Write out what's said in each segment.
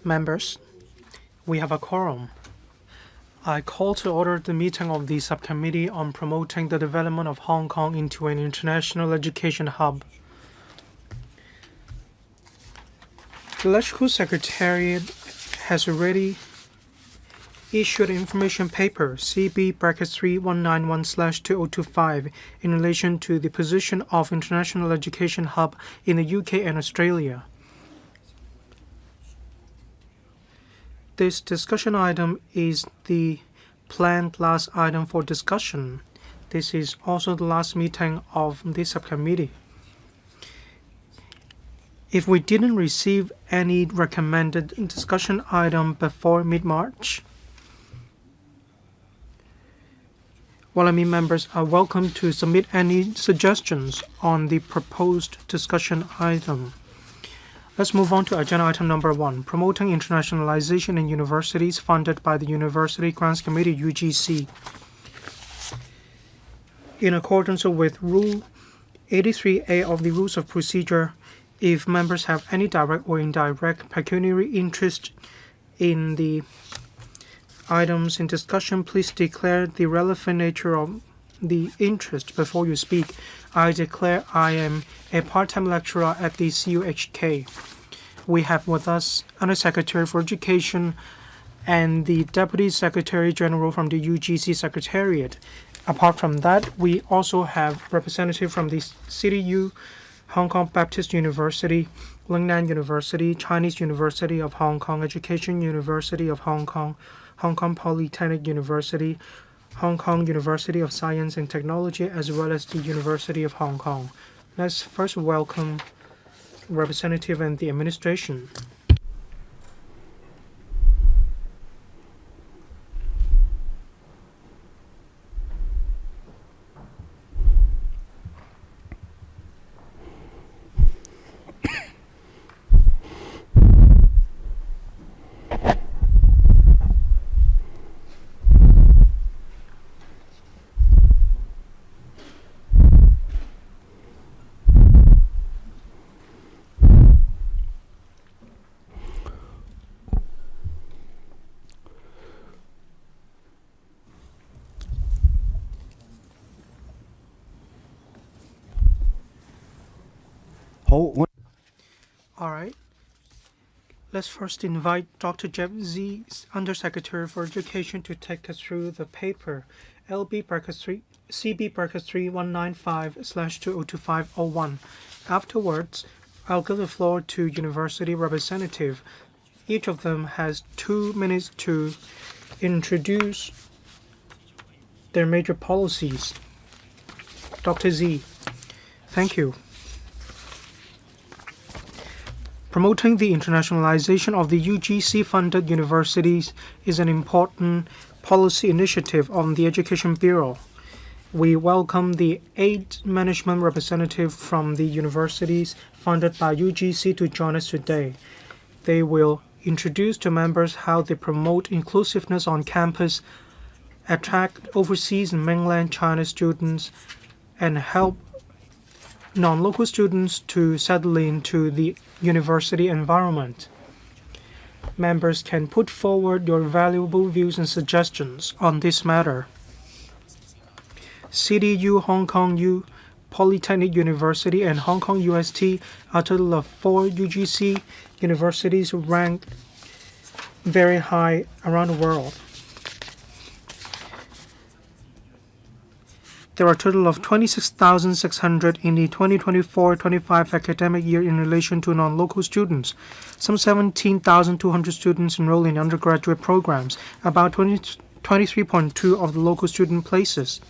Members, we have a quorum. I call to order the meeting of the Subcommittee on Promoting the Development of Hong Kong into an International Education Hub. The Electrical Secretariat has already issued an information paper CB-3191/2025 in relation to the position of International Education Hub in the UK and Australia. This discussion item is the planned last item for discussion. This is also the last meeting of this subcommittee. If we didn't receive any recommended discussion item before mid-March, members are welcome to submit any suggestions on the proposed discussion item. Let's move on to agenda item number 1, promoting internationalization in universities funded by the University Grants Committee, UGC. In accordance with Rule 83A of the Rules of Procedure, if members have any direct or indirect pecuniary interest in the items in discussion, please declare the relevant nature of the interest before you speak. I declare I am a part-time lecturer at the CUHK. We have with us Under Secretary for Education and the Deputy Secretary General from the UGC Secretariat. Apart from that, we also have representatives from the CityU, Hong Kong Baptist University, Lingnan University, Chinese University of Hong Kong, Education University of Hong Kong, Hong Kong Polytechnic University, Hong Kong University of Science and Technology, as well as the University of Hong Kong. Let's first welcome representative and the administration. All right. Let's first invite Dr. Jeff Z, Undersecretary for Education, to take us through the paper CB-3195/2025-01. Afterwards, I'll give the floor to university representative. Each of them has 2 minutes to introduce their major policies. Dr. Z, thank you. Promoting the internationalization of the UGC-funded universities is an important policy initiative of the Education Bureau. We welcome the 8 management representatives from the universities funded by UGC to join us today. They will introduce to members how they promote inclusiveness on campus, attract overseas and mainland China students, and help non-local students to settle into the university environment. Members can put forward your valuable views and suggestions on this matter. CityU, Hong Kong U, Polytechnic University, and Hong Kong UST are a total of 4 UGC universities ranked very high around the world. There are a total of 26,600 in the 2024-25 academic year in relation to non-local students. Some 17,200 students enroll in undergraduate programs, about 23.2 of the local student places.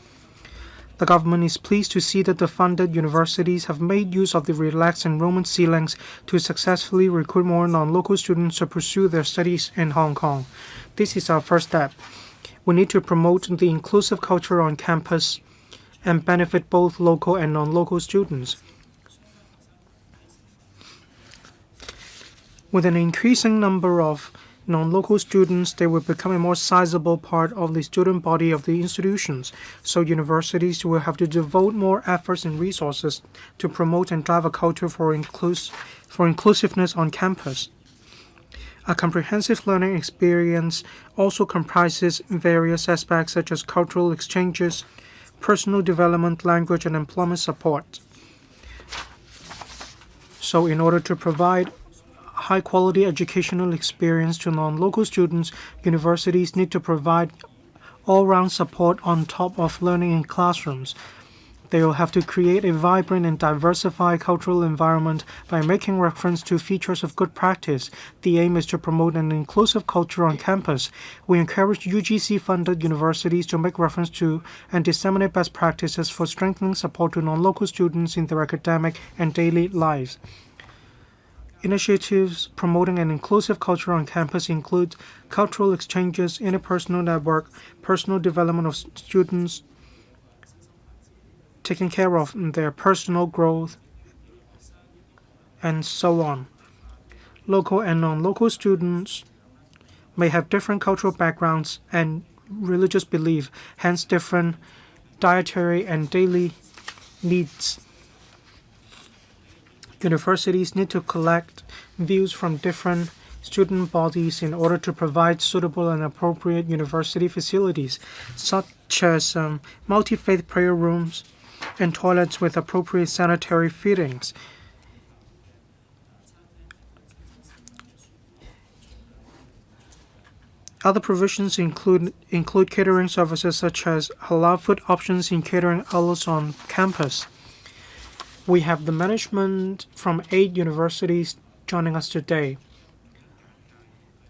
The government is pleased to see that the funded universities have made use of the relaxed enrollment ceilings to successfully recruit more non-local students to pursue their studies in Hong Kong. This is our first step. We need to promote the inclusive culture on campus and benefit both local and non-local students. With an increasing number of non-local students, they will become a more sizable part of the student body of the institutions, so universities will have to devote more efforts and resources to promote and drive a culture for inclusiveness on campus. A comprehensive learning experience also comprises various aspects such as cultural exchanges, personal development, language, and employment support. So in order to provide high-quality educational experience to non-local students, universities need to provide all-round support on top of learning in classrooms. They will have to create a vibrant and diversified cultural environment by making reference to features of good practice. The aim is to promote an inclusive culture on campus. We encourage UGC-funded universities to make reference to and disseminate best practices for strengthening support to non-local students in their academic and daily lives. Initiatives promoting an inclusive culture on campus include cultural exchanges, interpersonal network, personal development of students, taking care of their personal growth, and so on. Local and non-local students may have different cultural backgrounds and religious belief, hence different dietary and daily needs. Universities need to collect views from different student bodies in order to provide suitable and appropriate university facilities, such as multi-faith prayer rooms and toilets with appropriate sanitary fittings. Other provisions include catering services such as halal food options in catering outlets on campus. We have the management from 8 universities joining us today.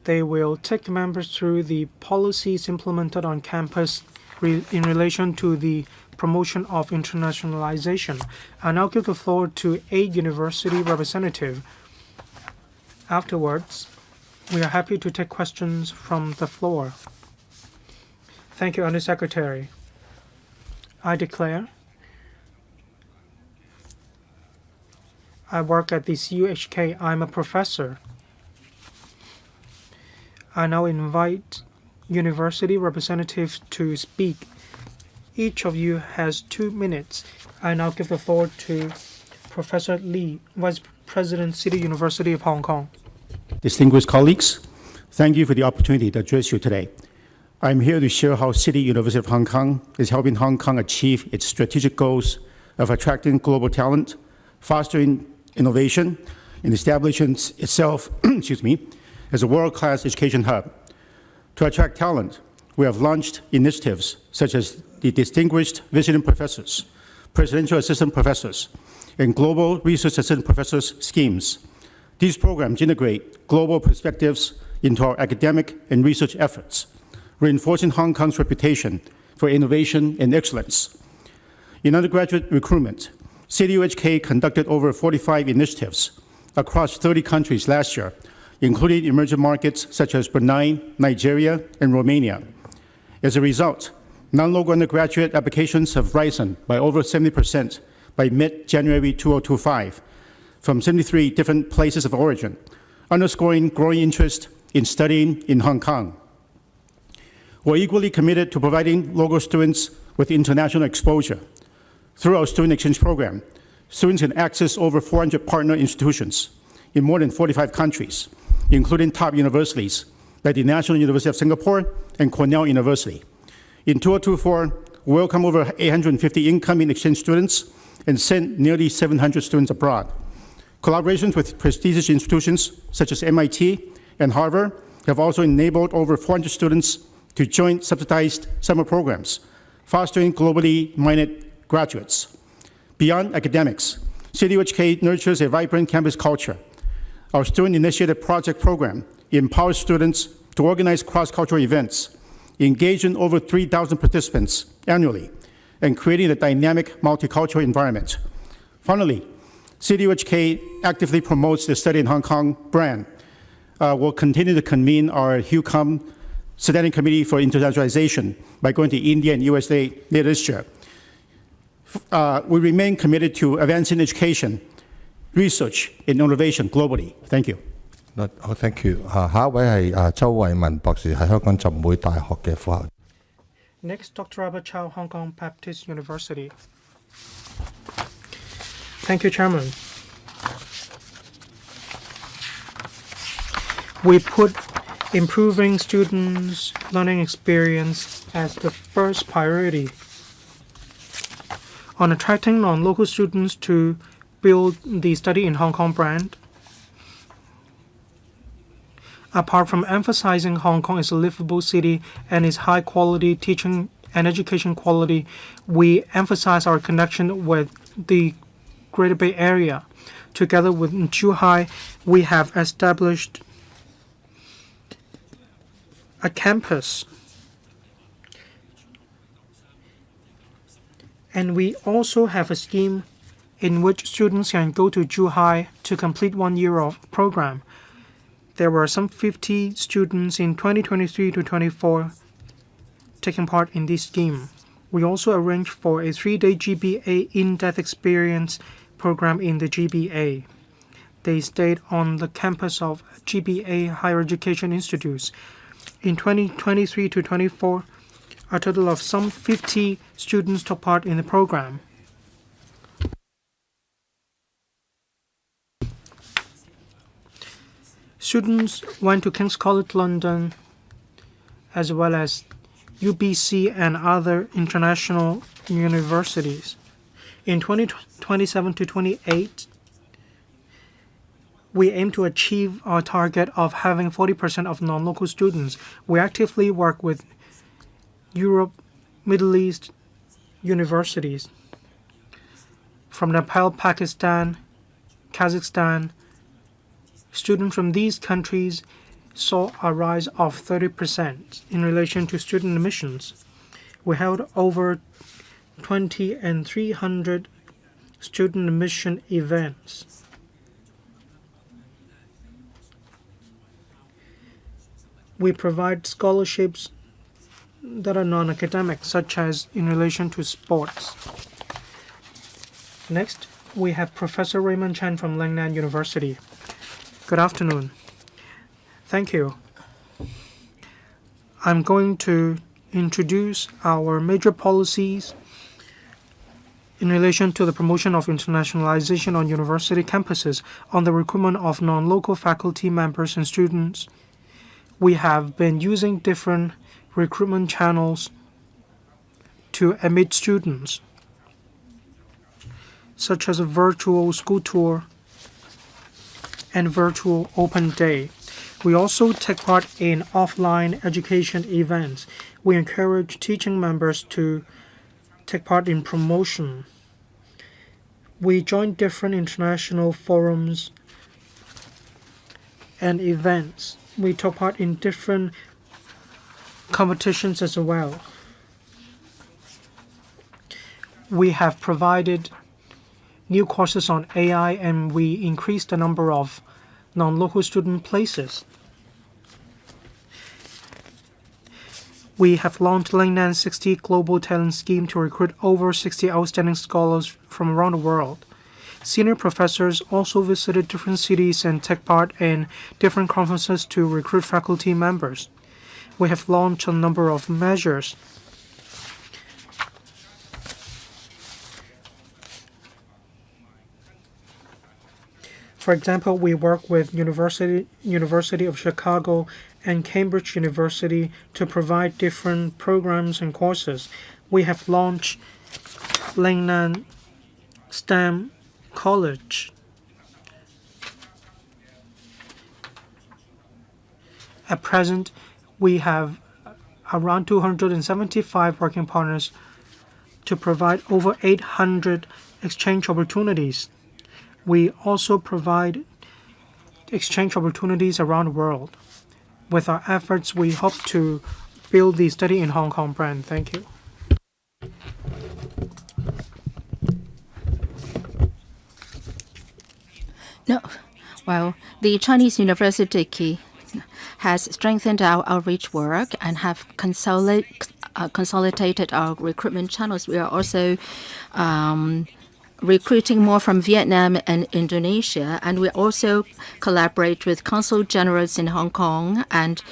They will take members through the policies implemented on campus in relation to the promotion of internationalization. I now give the floor to 8 university representatives. Afterwards, we are happy to take questions from the floor. Thank you, Undersecretary. I declare I work at the CUHK. I'm a professor. I now invite university representatives to speak. Each of you has 2 minutes. I now give the floor to Professor Lee, Vice President, City University of Hong Kong. Distinguished colleagues, thank you for the opportunity to address you today. I'm here to share how City University of Hong Kong is helping Hong Kong achieve its strategic goals of attracting global talent, fostering innovation, and establishing itself as a world-class education hub. To attract talent, we have launched initiatives such as the Distinguished Visiting Professors, Presidential Assistant Professors, and Global Research Assistant Professors schemes. These programs integrate global perspectives into our academic and research efforts, reinforcing Hong Kong's reputation for innovation and excellence. In undergraduate recruitment, CDUHK conducted over 45 initiatives across 30 countries last year, including emerging markets such as Brunei, Nigeria, and Romania. As a result, non-local undergraduate applications have risen by over 70% by mid-January 2025 from 73 different places of origin, underscoring growing interest in studying in Hong Kong. We're equally committed to providing local students with international exposure. Through our student exchange program, students can access over 400 partner institutions in more than 45 countries, including top universities like the National University of Singapore and Cornell University. In 2024, we welcome over 850 incoming exchange students and sent nearly 700 students abroad. Collaborations with prestigious institutions such as MIT and Harvard have also enabled over 400 students to join subsidized summer programs, fostering globally minded graduates. Beyond academics, CDUHK nurtures a vibrant campus culture. Our student-initiated project program empowers students to organize cross-cultural events, engaging over 3,000 participants annually, and creating a dynamic multicultural environment. Finally, CDUHK actively promotes the Study in Hong Kong brand. We'll continue to convene our HUCOM Standing Committee for Internationalization by going to India and USA later this year. We remain committed to advancing education, research, and innovation globally. Thank you. Thank you. 下一位係周慧文博士，係香港浸會大學嘅副校。Next, Dr. Robert Chow, Hong Kong Baptist University. Thank you, Chairman. We put improving students' learning experience as the first priority. On attracting non-local students to build the Study in Hong Kong brand, apart from emphasizing Hong Kong as a livable city and its high-quality teaching and education quality, we emphasize our connection with the Greater Bay Area. Together with Zhuhai, we have established a campus. And we also have a scheme in which students can go to Zhuhai to complete 1 year of program. There were some 50 students in 2023 to 24 taking part in this scheme. We also arranged for a 3-day GBA in-depth experience program in the GBA. They stayed on the campus of GBA Higher Education Institutes. In 2023 to 24, a total of some 50 students took part in the program. Students went to King's College London, as well as UBC and other international universities. In 2027 to 28, we aim to achieve our target of having 40% of non-local students. We actively work with Europe, Middle East universities from Nepal, Pakistan, Kazakhstan. Students from these countries saw a rise of 30% in relation to student admissions. We held over 20 and 300 student admission events. We provide scholarships that are non-academic, such as in relation to sports. Next, we have Professor Raymond Chen from Lingnan University. Good afternoon. Thank you. I'm going to introduce our major policies in relation to the promotion of internationalization on university campuses, on the recruitment of non-local faculty members and students. We have been using different recruitment channels to admit students, such as a virtual school tour and virtual open day. We also take part in offline education events. We encourage teaching members to take part in promotion. We join different international forums and events. We took part in different competitions as well. We have provided new courses on AI, and we increased the number of non-local student places. We have launched Lingnan 60 Global Talent Scheme to recruit over 60 outstanding scholars from around the world. Senior professors also visited different cities and took part in different conferences to recruit faculty members. We have launched a number of measures. For example, we work with University of Chicago and Cambridge University to provide different programs and courses. We have launched Lingnan STEM College. At present, we have around 275 working partners to provide over 800 exchange opportunities. We also provide exchange opportunities around the world. With our efforts, we hope to build the Study in Hong Kong brand. Thank you. No, well, the Chinese University has strengthened our outreach work and have consolidated our recruitment channels. We are also recruiting more from Vietnam and Indonesia, and we also collaborate with consul generals in Hong Kong and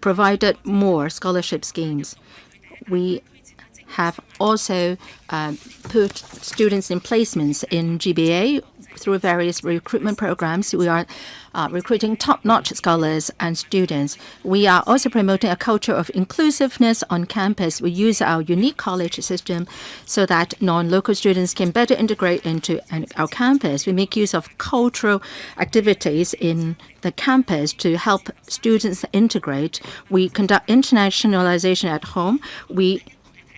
provided more scholarship schemes. We have also put students in placements in GBA through various recruitment programs, we are recruiting top-notch scholars and students. We are also promoting a culture of inclusiveness on campus. We use our unique college system so that non-local students can better integrate into our campus. We make use of cultural activities in the campus to help students integrate. We conduct internationalization at home. We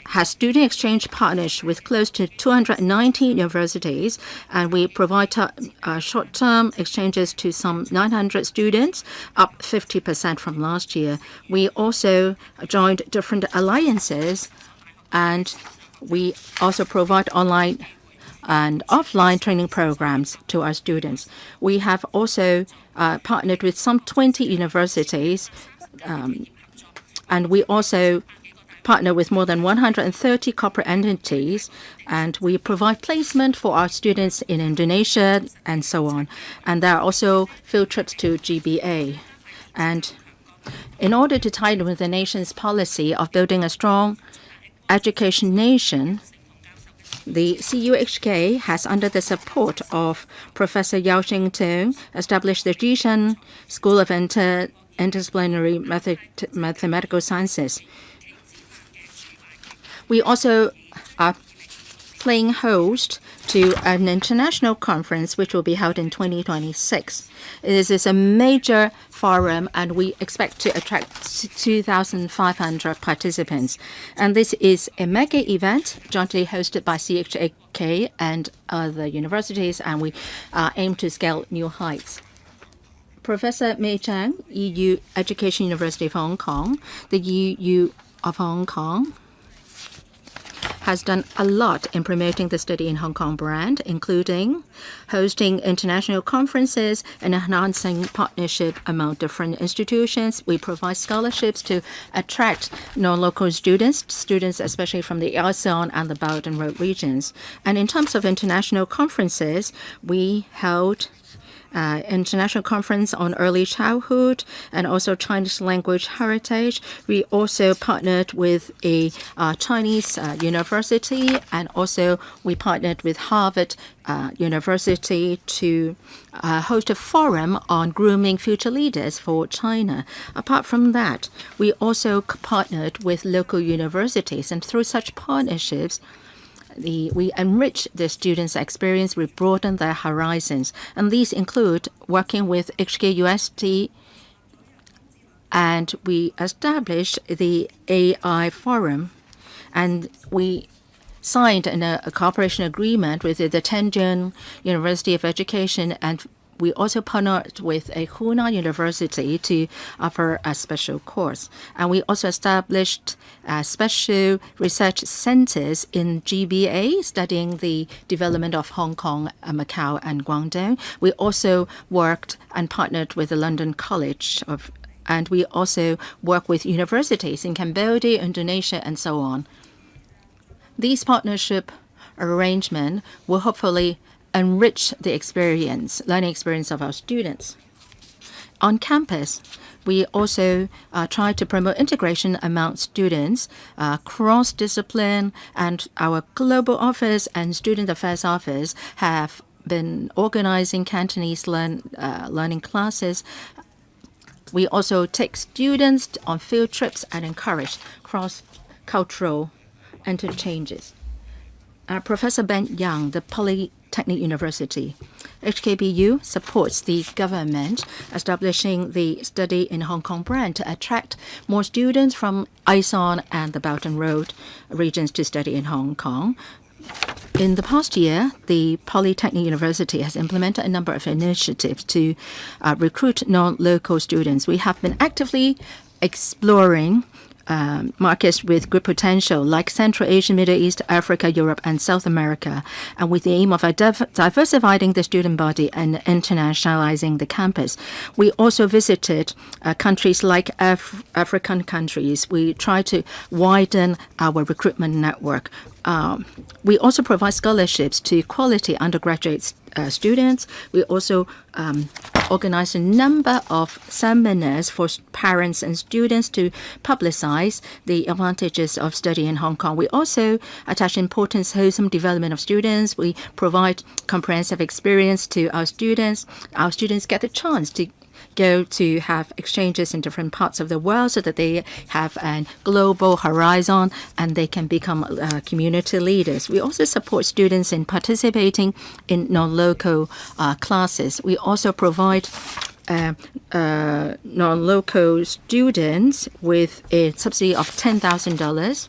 has student exchange partners with close to 290 universities, and we provide short-term exchanges to some 900 students, up 50% from last year. We also joined different alliances, and we also provide online and offline training programs to our students. We have also partnered with some 20 universities, and we also partner with more than 130 corporate entities, and we provide placement for our students in Indonesia and so on. And there are also field trips to GBA. And in order to tie in with the nation's policy of building a strong education nation, the CUHK has, under the support of Professor Yao Xingtung, established the Jishan School of Interdisciplinary Mathematical Sciences. We also are playing host to an international conference which will be held in 2026. This is a major forum, and we expect to attract 2,500 participants. And this is a mega event jointly hosted by CHAK and other universities, and we aim to scale new heights. Professor Mei Chang, EU Education University of Hong Kong, the EU of Hong Kong, has done a lot in promoting the Study in Hong Kong brand, including hosting international conferences and enhancing partnership among different institutions. We provide scholarships to attract non-local students especially from the ASEAN and the Belt and Road regions. And in terms of international conferences, we held international conference on early childhood and also Chinese language heritage. We also partnered with a Chinese university, and also we partnered with Harvard University to host a forum on grooming future leaders for China. Apart from that, we also partnered with local universities, and through such partnerships, we enrich the students' experience, we broaden their horizons. And these include working with HKUST, and we established the AI Forum. And we signed a cooperation agreement with the Tianjin University of Education, and we also partnered with a Hunan University to offer a special course. And we also established special research centers in GBA, studying the development of Hong Kong, Macau, and Guangdong. We also worked and partnered with the London College and we also work with universities in Cambodia, Indonesia, and so on. These partnership arrangements will hopefully enrich the learning experience of our students. On campus, we also try to promote integration among students, cross-discipline, and our global office and student affairs office have been organizing Cantonese learning classes. We also take students on field trips and encourage cross-cultural interchanges. Professor Ben Yang, the Polytechnic University, HKBU supports the government establishing the Study in Hong Kong brand to attract more students from ASEAN and the Belt and Road regions to study in Hong Kong. In the past year, the Polytechnic University has implemented a number of initiatives to recruit non-local students. We have been actively exploring markets with good potential like Central Asia, Middle East, Africa, Europe, and South America, and with the aim of diversifying the student body and internationalizing the campus. We also visited countries like African countries. We try to widen our recruitment network. we also provide scholarships to quality undergraduate students. We also organize a number of seminars for parents and students to publicize the advantages of studying in Hong Kong. We also attach importance to wholesome development of students. We provide comprehensive experience to our students. Our students get the chance to go to have exchanges in different parts of the world so that they have a global horizon and they can become community leaders. We also support students in participating in non-local classes. We also provide non-local students with a subsidy of $10,000.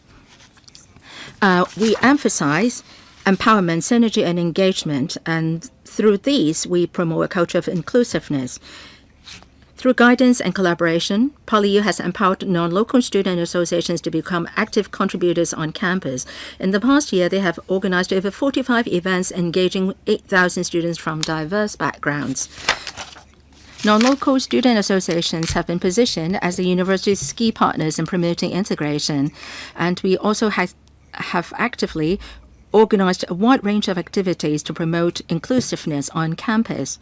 We emphasize empowerment, synergy, and engagement, and through these, we promote a culture of inclusiveness. Through guidance and collaboration, PolyU has empowered non-local student associations to become active contributors on campus. In the past year, they have organized over 45 events engaging 8,000 students from diverse backgrounds. Non-local student associations have been positioned as the university's key partners in promoting integration, and we also have actively organized a wide range of activities to promote inclusiveness on campus.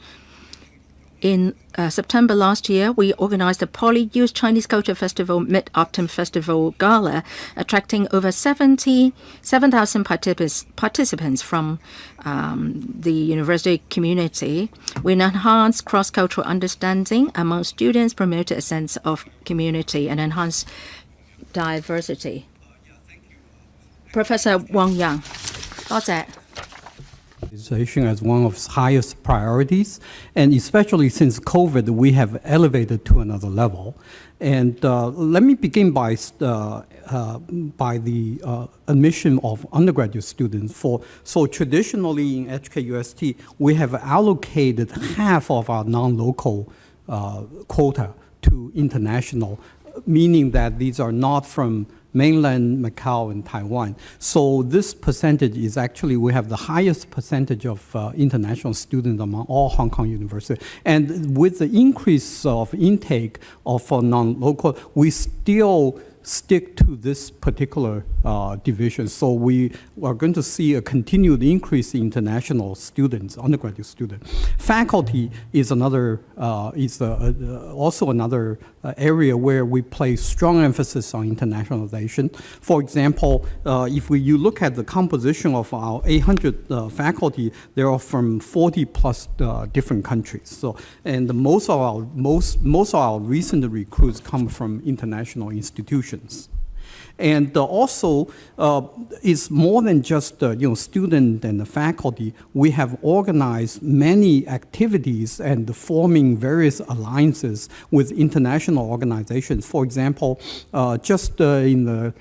In September last year, we organized the PolyU Chinese Culture Festival Mid-Autumn Festival Gala, attracting over 7,000 participants from the university community. We enhanced cross-cultural understanding among students, promoted a sense of community, and enhanced diversity. Professor Wang Yang, 多謝。 As one of its highest priorities, and especially since COVID, we have elevated to another level. And let me begin by the admission of undergraduate students. So traditionally in HKUST, we have allocated half of our non-local quota to international, meaning that these are not from mainland Macau and Taiwan. So this percentage is actually, we have the highest percentage of international students among all Hong Kong universities. And with the increase of intake of non-local, we still stick to this particular division. So we are going to see a continued increase in international students, undergraduate students. Faculty is another, also another area where we place strong emphasis on internationalization. For example, if you look at the composition of our 800 faculty, they are from 40 plus different countries. So, and most of our recent recruits come from international institutions. And also, it's more than just student and the faculty. We have organized many activities and forming various alliances with international organizations. For example, just in the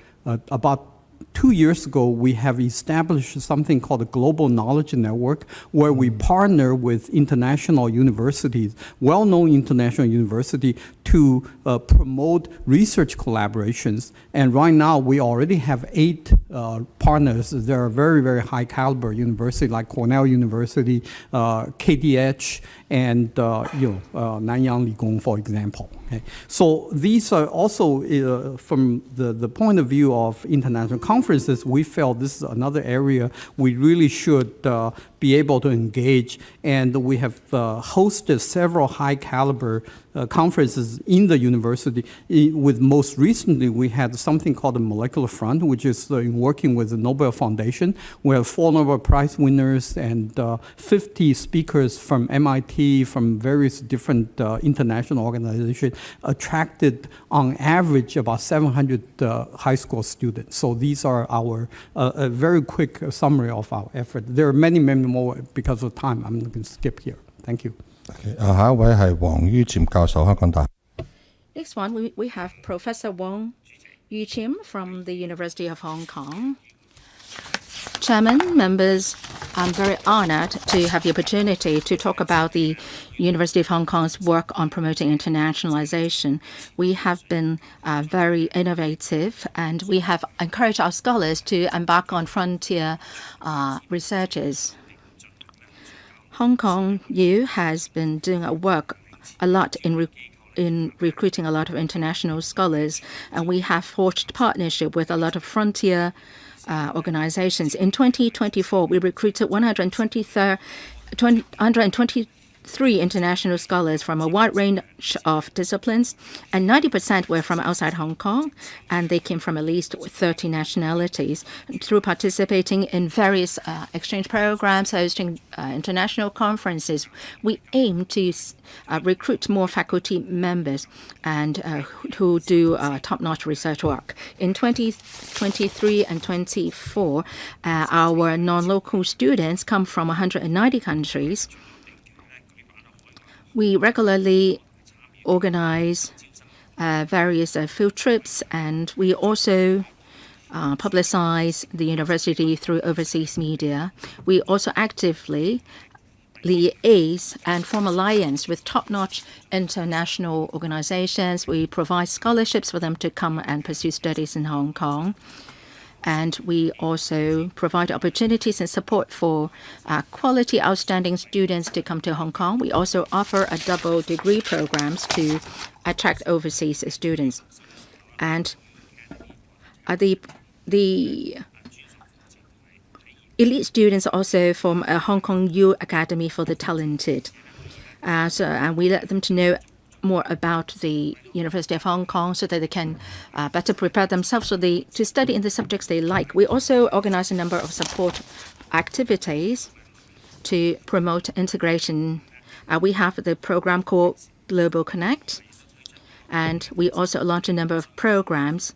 about 2 years ago, we have established something called a Global Knowledge Network, where we partner with international universities, well-known international university, to promote research collaborations. And right now, we already have 8 partners. There are very, very high caliber universities like Cornell University, KDH, and Nanyang Ligong, for example. Okay. So these are also, from the point of view of international conferences, we felt this is another area we really should be able to engage. And we have hosted several high caliber conferences in the university. With most recently, we had something called the Molecular Front, which is working with the Nobel Foundation. We have 4 Nobel Prize winners and 50 speakers from MIT, from various different international organizations, attracted on average about 700 high school students. So these are our a very quick summary of our effort. There are many, many more. Because of time, I'm going to skip here. Thank you.下一位係黃于漸教授，香港大學。 Next one, we have Professor Wang Yu-chim from the University of Hong Kong. Chairman, members, I'm very honored to have the opportunity to talk about the University of Hong Kong's work on promoting internationalization. We have been very innovative, and we have encouraged our scholars to embark on frontier researches. Hong Kong U has been doing a lot in recruiting a lot of international scholars, and we have forged partnership with a lot of frontier organizations. In 2024, we recruited 123 international scholars from a wide range of disciplines, and 90% were from outside Hong Kong, and they came from at least 30 nationalities. Through participating in various exchange programs, hosting international conferences, we aim to recruit more faculty members and who do top-notch research work. In 2023 and 24, our non-local students come from 190 countries. We regularly organize various field trips, and we also publicize the university through overseas media. We also actively liaise and form alliance with top-notch international organizations. We provide scholarships for them to come and pursue studies in Hong Kong. And we also provide opportunities and support for quality outstanding students to come to Hong Kong. We also offer a double degree programs to attract overseas students. And the elite students also form a Hong Kong U Academy for the Talented. And we let them to know more about the University of Hong Kong so that they can better prepare themselves to study in the subjects they like. We also organize a number of support activities to promote integration. We have the program called Global Connect, and we also launch a number of programs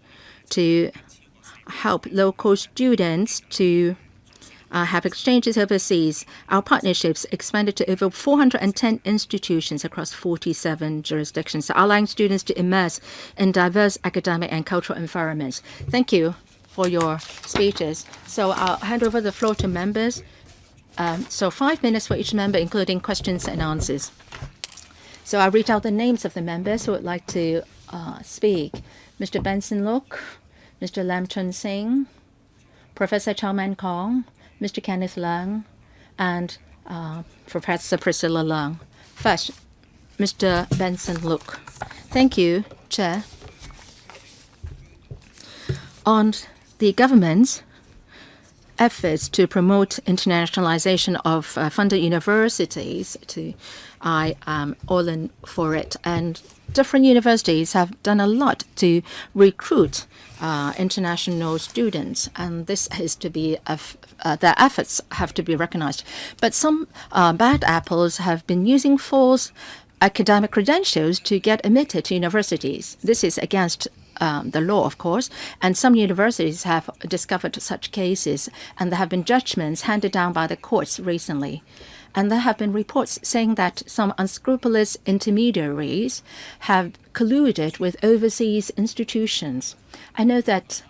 to help local students to have exchanges overseas. Our partnerships expanded to over 410 institutions across 47 jurisdictions, allowing students to immerse in diverse academic and cultural environments. Thank you for your speeches. So I'll hand over the floor to members. So 5 minutes for each member, including questions and answers. So I'll read out the names of the members who would like to speak. Mr. Benson Look, Mr. Lam Chun Sing, Professor Chow Man Kong, Mr. Kenneth Leung, and Professor Priscilla Leung. First, Mr. Benson Look. Thank you, Chair. On the government's efforts to promote internationalization of funded universities, I am all in for it. And different universities have done a lot to recruit international students, and this has to be their efforts have to be recognized. But some bad apples have been using false academic credentials to get admitted to universities. This is against the law, of course, and some universities have discovered such cases, and there have been judgments handed down by the courts recently. And there have been reports saying that some unscrupulous intermediaries have colluded with overseas institutions. I know that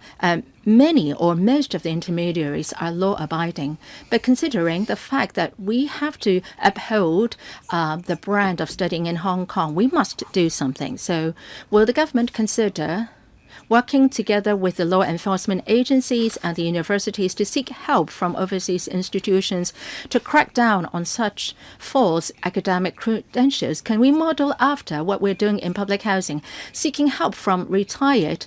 many or most of the intermediaries are law-abiding, but considering the fact that we have to uphold the brand of studying in Hong Kong, we must do something. So will the government consider working together with the law enforcement agencies and the universities to seek help from overseas institutions to crack down on such false academic credentials? Can we model after what we're doing in public housing, seeking help from retired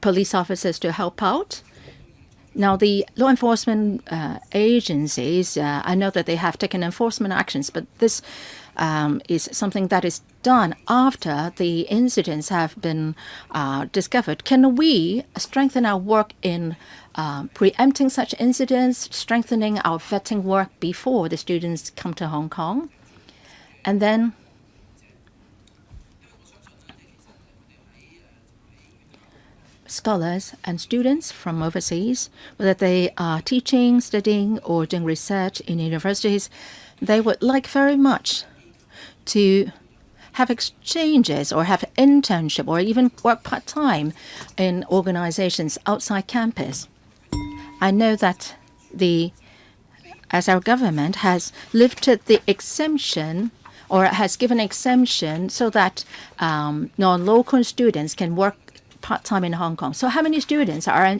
police officers to help out? Now, the law enforcement agencies, I know that they have taken enforcement actions, but this is something that is done after the incidents have been discovered. Can we strengthen our work in preempting such incidents, strengthening our vetting work before the students come to Hong Kong? And then scholars and students from overseas, whether they are teaching, studying, or doing research in universities, they would like very much to have exchanges or have internship or even work part-time in organizations outside campus. I know that as our government has lifted the exemption or has given exemption so that non-local students can work part-time in Hong Kong. So how many students are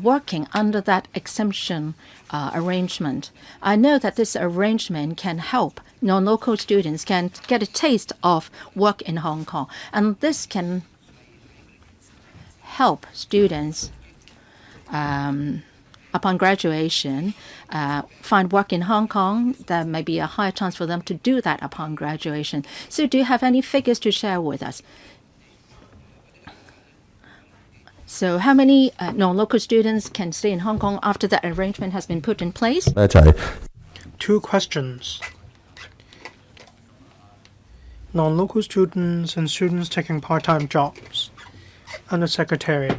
working under that exemption arrangement? I know that this arrangement can help non-local students can get a taste of work in Hong Kong, and this can help students upon graduation, find work in Hong Kong, there may be a higher chance for them to do that upon graduation. So do you have any figures to share with us? So how many non-local students can stay in Hong Kong after that arrangement has been put in place? 咧就係 Two questions. Non-local students and students taking part-time jobs. Under Secretary.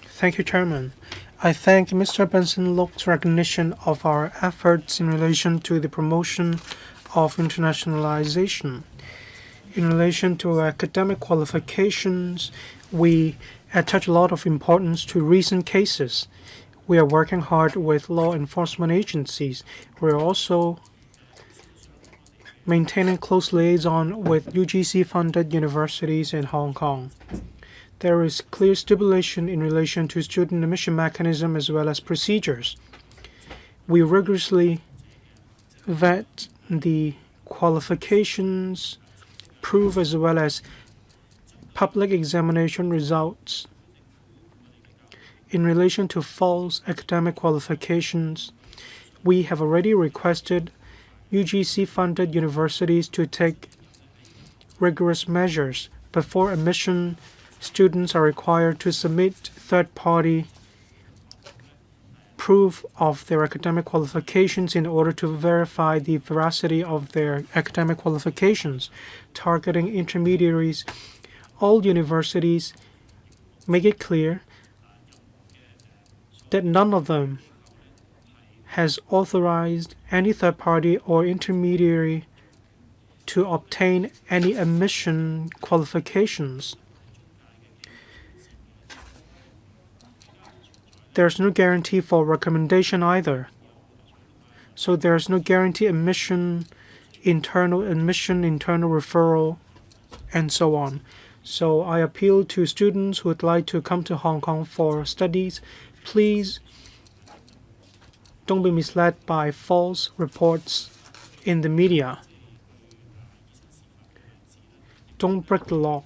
Thank you, Chairman. I thank Mr. Benson Lok's recognition of our efforts in relation to the promotion of internationalization. In relation to academic qualifications, we attach a lot of importance to recent cases. We are working hard with law enforcement agencies. We're also maintaining close liaison with UGC-funded universities in Hong Kong. There is clear stipulation in relation to student admission mechanism as well as procedures. We rigorously vet the qualifications, proof as well as public examination results. In relation to false academic qualifications, we have already requested UGC-funded universities to take rigorous measures. Before admission, students are required to submit third-party proof of their academic qualifications in order to verify the veracity of their academic qualifications. Targeting intermediaries, all universities make it clear that none of them has authorized any third party or intermediary to obtain any admission qualifications. There's no guarantee for recommendation either. So there's no guarantee internal admission, internal referral, and so on. So I appeal to students who would like to come to Hong Kong for studies, please don't be misled by false reports in the media. Don't break the law.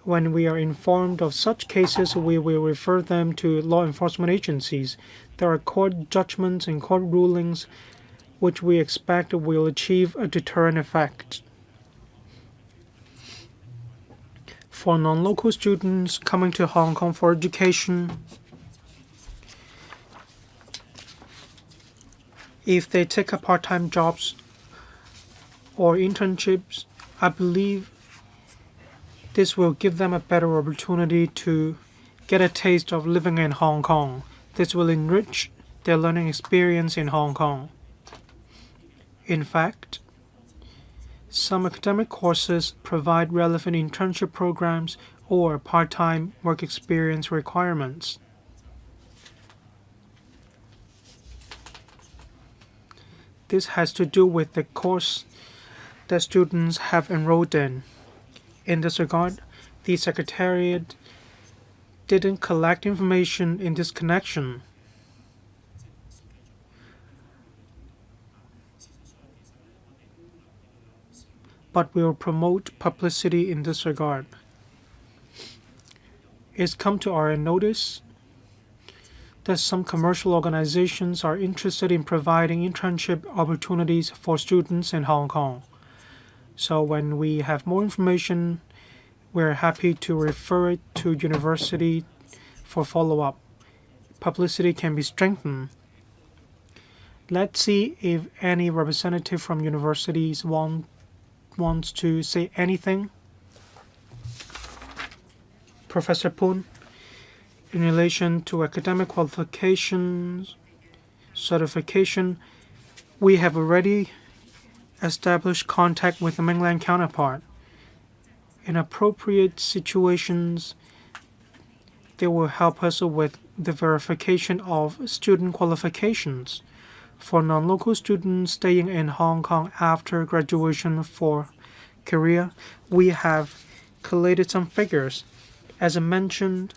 When we are informed of such cases, we will refer them to law enforcement agencies. There are court judgments and court rulings which we expect will achieve a deterrent effect. For non-local students coming to Hong Kong for education, if they take up part-time jobs or internships, I believe this will give them a better opportunity to get a taste of living in Hong Kong. This will enrich their learning experience in Hong Kong. In fact, some academic courses provide relevant internship programs or part-time work experience requirements. This has to do with the course that students have enrolled in. In this regard, the Secretariat didn't collect information in this connection. But we will promote publicity in this regard. It's come to our notice that some commercial organizations are interested in providing internship opportunities for students in Hong Kong. So when we have more information, we're happy to refer it to university for follow-up. Publicity can be strengthened. Let's see if any representative from universities wants to say anything. Professor Poon, in relation to academic qualifications, certification, we have already established contact with the mainland counterpart. In appropriate situations, they will help us with the verification of student qualifications. For non-local students staying in Hong Kong after graduation for career, we have collated some figures. As I mentioned,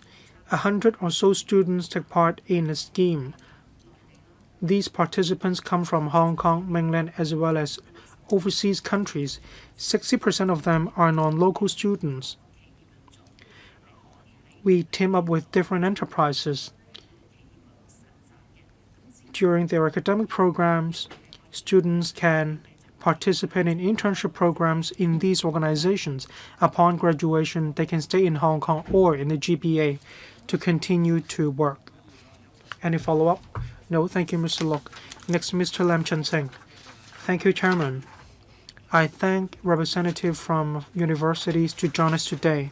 100 or so students take part in a scheme. These participants come from Hong Kong mainland as well as overseas countries. 60% of them are non-local students. We team up with different enterprises. During their academic programs, students can participate in internship programs in these organizations. Upon graduation, they can stay in Hong Kong or in the GBA to continue to work. Any follow-up? No, thank you, Mr. Lok. Next, Mr. Lam Chen Sing. Thank you, Chairman. I thank representatives from universities to join us today.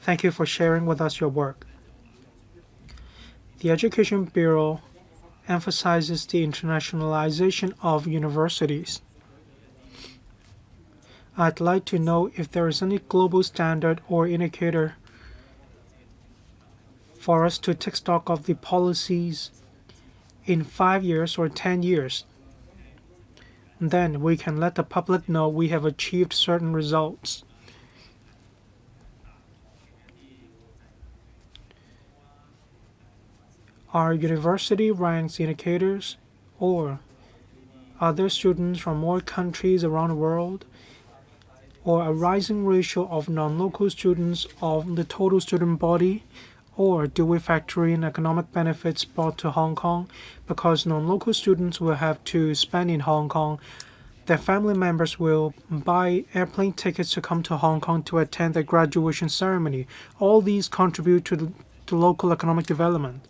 Thank you for sharing with us your work. The Education Bureau emphasizes the internationalization of universities. I'd like to know if there is any global standard or indicator for us to take stock of the policies in 5 years or 10 years. Then we can let the public know we have achieved certain results. Are university ranks indicators, or are there students from more countries around the world, or a rising ratio of non-local students of the total student body, or do we factor in economic benefits brought to Hong Kong because non-local students will have to spend in Hong Kong? Their family members will buy airplane tickets to come to Hong Kong to attend the graduation ceremony. All these contribute to local economic development.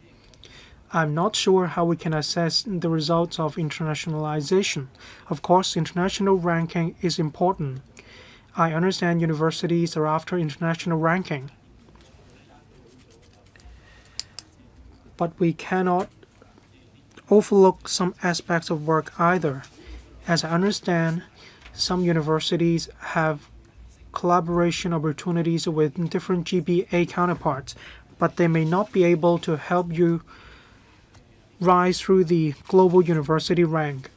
I'm not sure how we can assess the results of internationalization. Of course, international ranking is important. I understand universities are after international ranking. But we cannot overlook some aspects of work either. As I understand, some universities have collaboration opportunities with different GBA counterparts, but they may not be able to help you rise through the global university rank.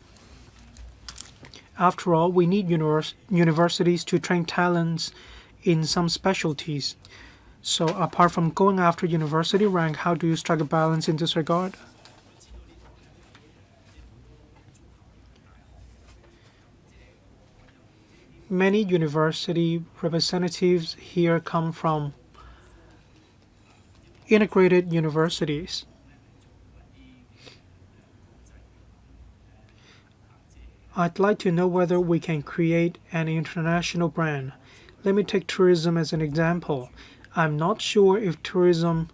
After all, we need universities to train talents in some specialties. So apart from going after university rank, how do you strike a balance in this regard? Many university representatives here come from integrated universities. I'd like to know whether we can create an international brand. Let me take tourism as an example. I'm not sure if tourism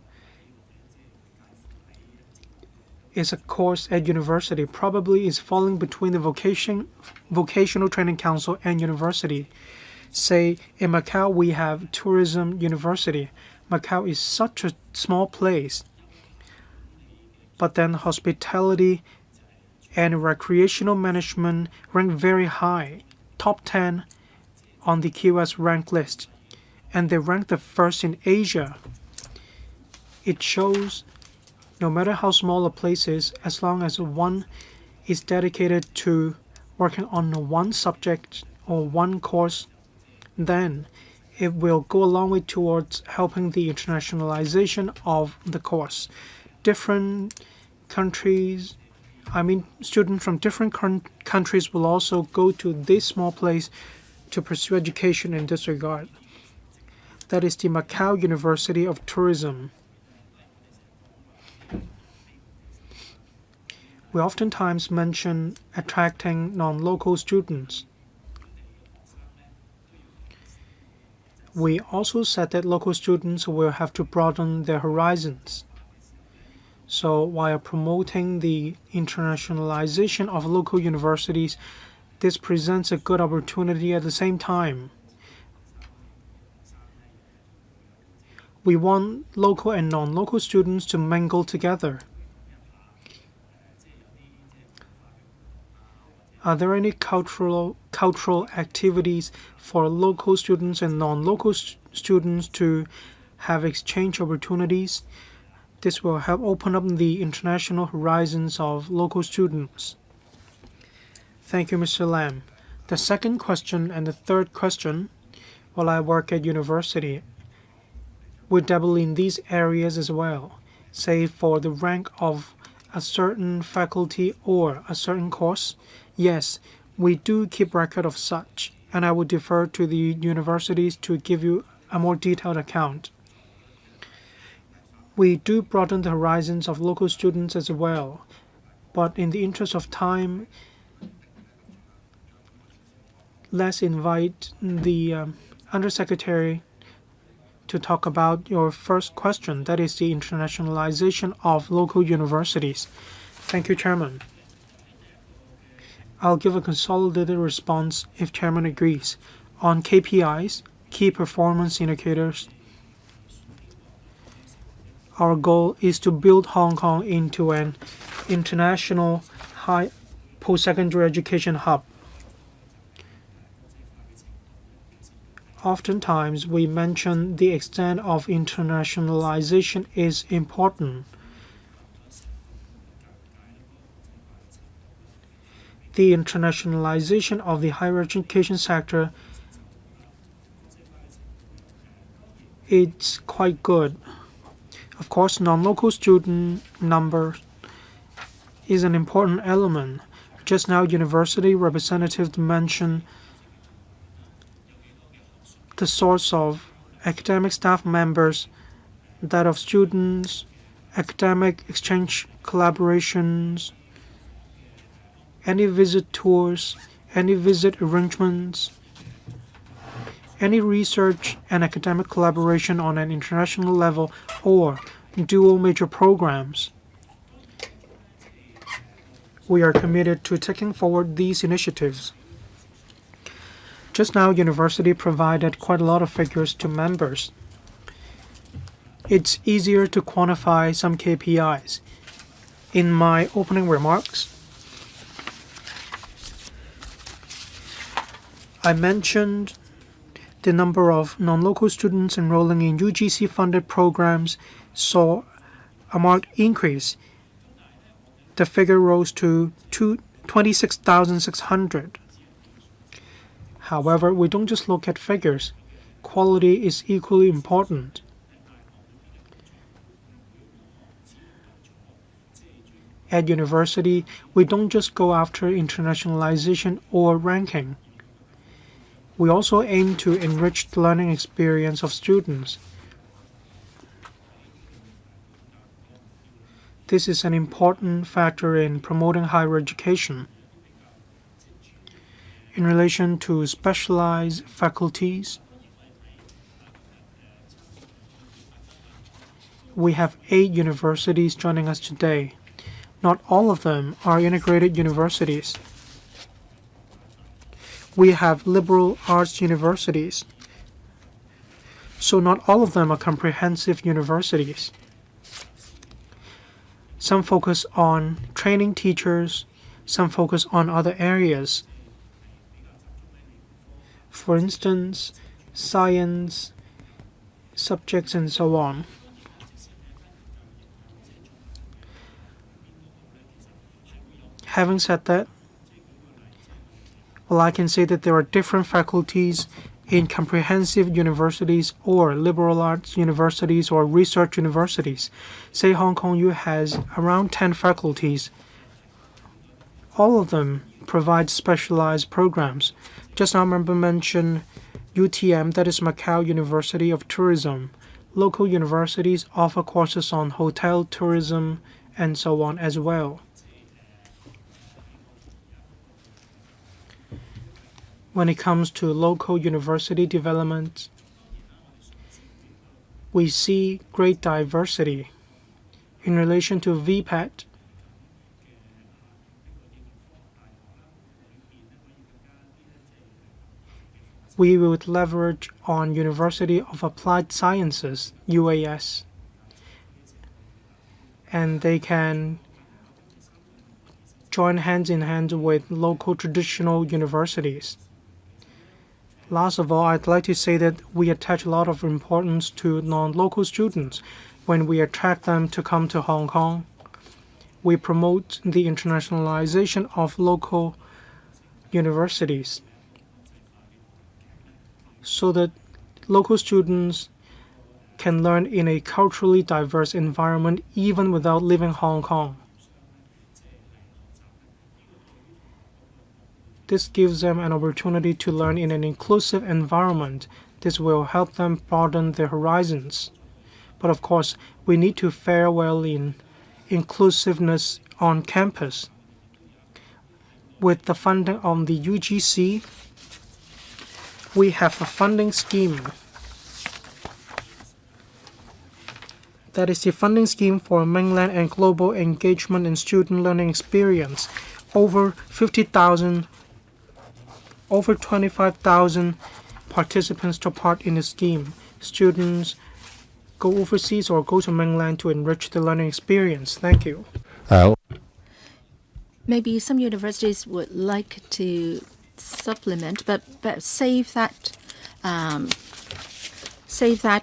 is a course at university. Probably is falling between the Vocational Training Council and university. Say, in Macau, we have Tourism University. Macau is such a small place. But then hospitality and recreational management rank very high, top 10 on the QS rank list, and they rank the first in Asia. It shows no matter how small a place is, as long as one is dedicated to working on one subject or one course, then it will go a long way towards helping the internationalization of the course. Different countries, students from different countries will also go to this small place to pursue education in this regard. That is the Macau University of Tourism. We oftentimes mention attracting non-local students. We also said that local students will have to broaden their horizons. So while promoting the internationalization of local universities, this presents a good opportunity at the same time. We want local and non-local students to mingle together. Are there any cultural activities for local students and non-local students to have exchange opportunities? This will help open up the international horizons of local students. Thank you, Mr. Lam. The second question and the third question, while I work at university, we dabble in these areas as well. Say for the rank of a certain faculty or a certain course? Yes, we do keep record of such, and I would defer to the universities to give you a more detailed account. We do broaden the horizons of local students as well, but in the interest of time, let's invite the Undersecretary to talk about your first question, that is the internationalization of local universities. Thank you, Chairman. I'll give a consolidated response if Chairman agrees. On KPIs, key performance indicators, our goal is to build Hong Kong into an international high post-secondary education hub. Oftentimes, we mention the extent of internationalization is important. The internationalization of the higher education sector is quite good. Of course, non-local student number is an important element. Just now, university representatives mentioned the source of academic staff members, that of students, academic exchange collaborations, any visit tours, any visit arrangements, any research and academic collaboration on an international level, or dual major programs. We are committed to taking forward these initiatives. Just now, university provided quite a lot of figures to members. It's easier to quantify some KPIs. In my opening remarks, I mentioned the number of non-local students enrolling in UGC-funded programs saw a marked increase. The figure rose to 26,600. However, we don't just look at figures. Quality is equally important. At university, we don't just go after internationalization or ranking. We also aim to enrich the learning experience of students. This is an important factor in promoting higher education. In relation to specialized faculties, we have 8 universities joining us today. Not all of them are integrated universities. We have liberal arts universities, so not all of them are comprehensive universities. Some focus on training teachers, some focus on other areas. For instance, science, subjects, and so on. Having said that, well, I can say that there are different faculties in comprehensive universities or liberal arts universities or research universities. Say Hong Kong U has around 10 faculties. All of them provide specialized programs. Just now, remember mention UTM, that is Macau University of Tourism. Local universities offer courses on hotel tourism and so on as well. When it comes to local university development, we see great diversity. In relation to VPAT, we would leverage on University of Applied Sciences, UAS, and they can join hands in hand with local traditional universities. Last of all, I'd like to say that we attach a lot of importance to non-local students. When we attract them to come to Hong Kong, we promote the internationalization of local universities so that local students can learn in a culturally diverse environment even without leaving Hong Kong. This gives them an opportunity to learn in an inclusive environment. This will help them broaden their horizons. But of course, we need to fare well in inclusiveness on campus. With the funding on the UGC, we have a funding scheme. That is the funding scheme for mainland and global engagement in student learning experience. Over 25,000 participants took part in the scheme. Students go overseas or go to mainland to enrich the learning experience. Thank you. Maybe some universities would like to supplement, but save that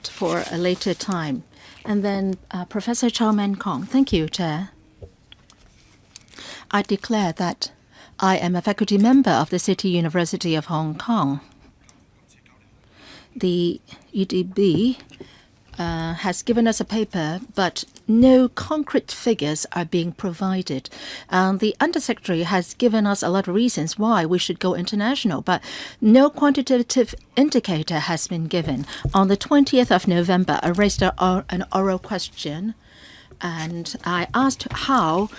for a later time. And then Professor Chow Man Kong. Thank you, Chair. I declare that I am a faculty member of the City University of Hong Kong. The EDB has given us a paper, but no concrete figures are being provided. The Undersecretary has given us a lot of reasons why we should go international, but no quantitative indicator has been given. On the 20th of November, I raised an oral question, and I asked how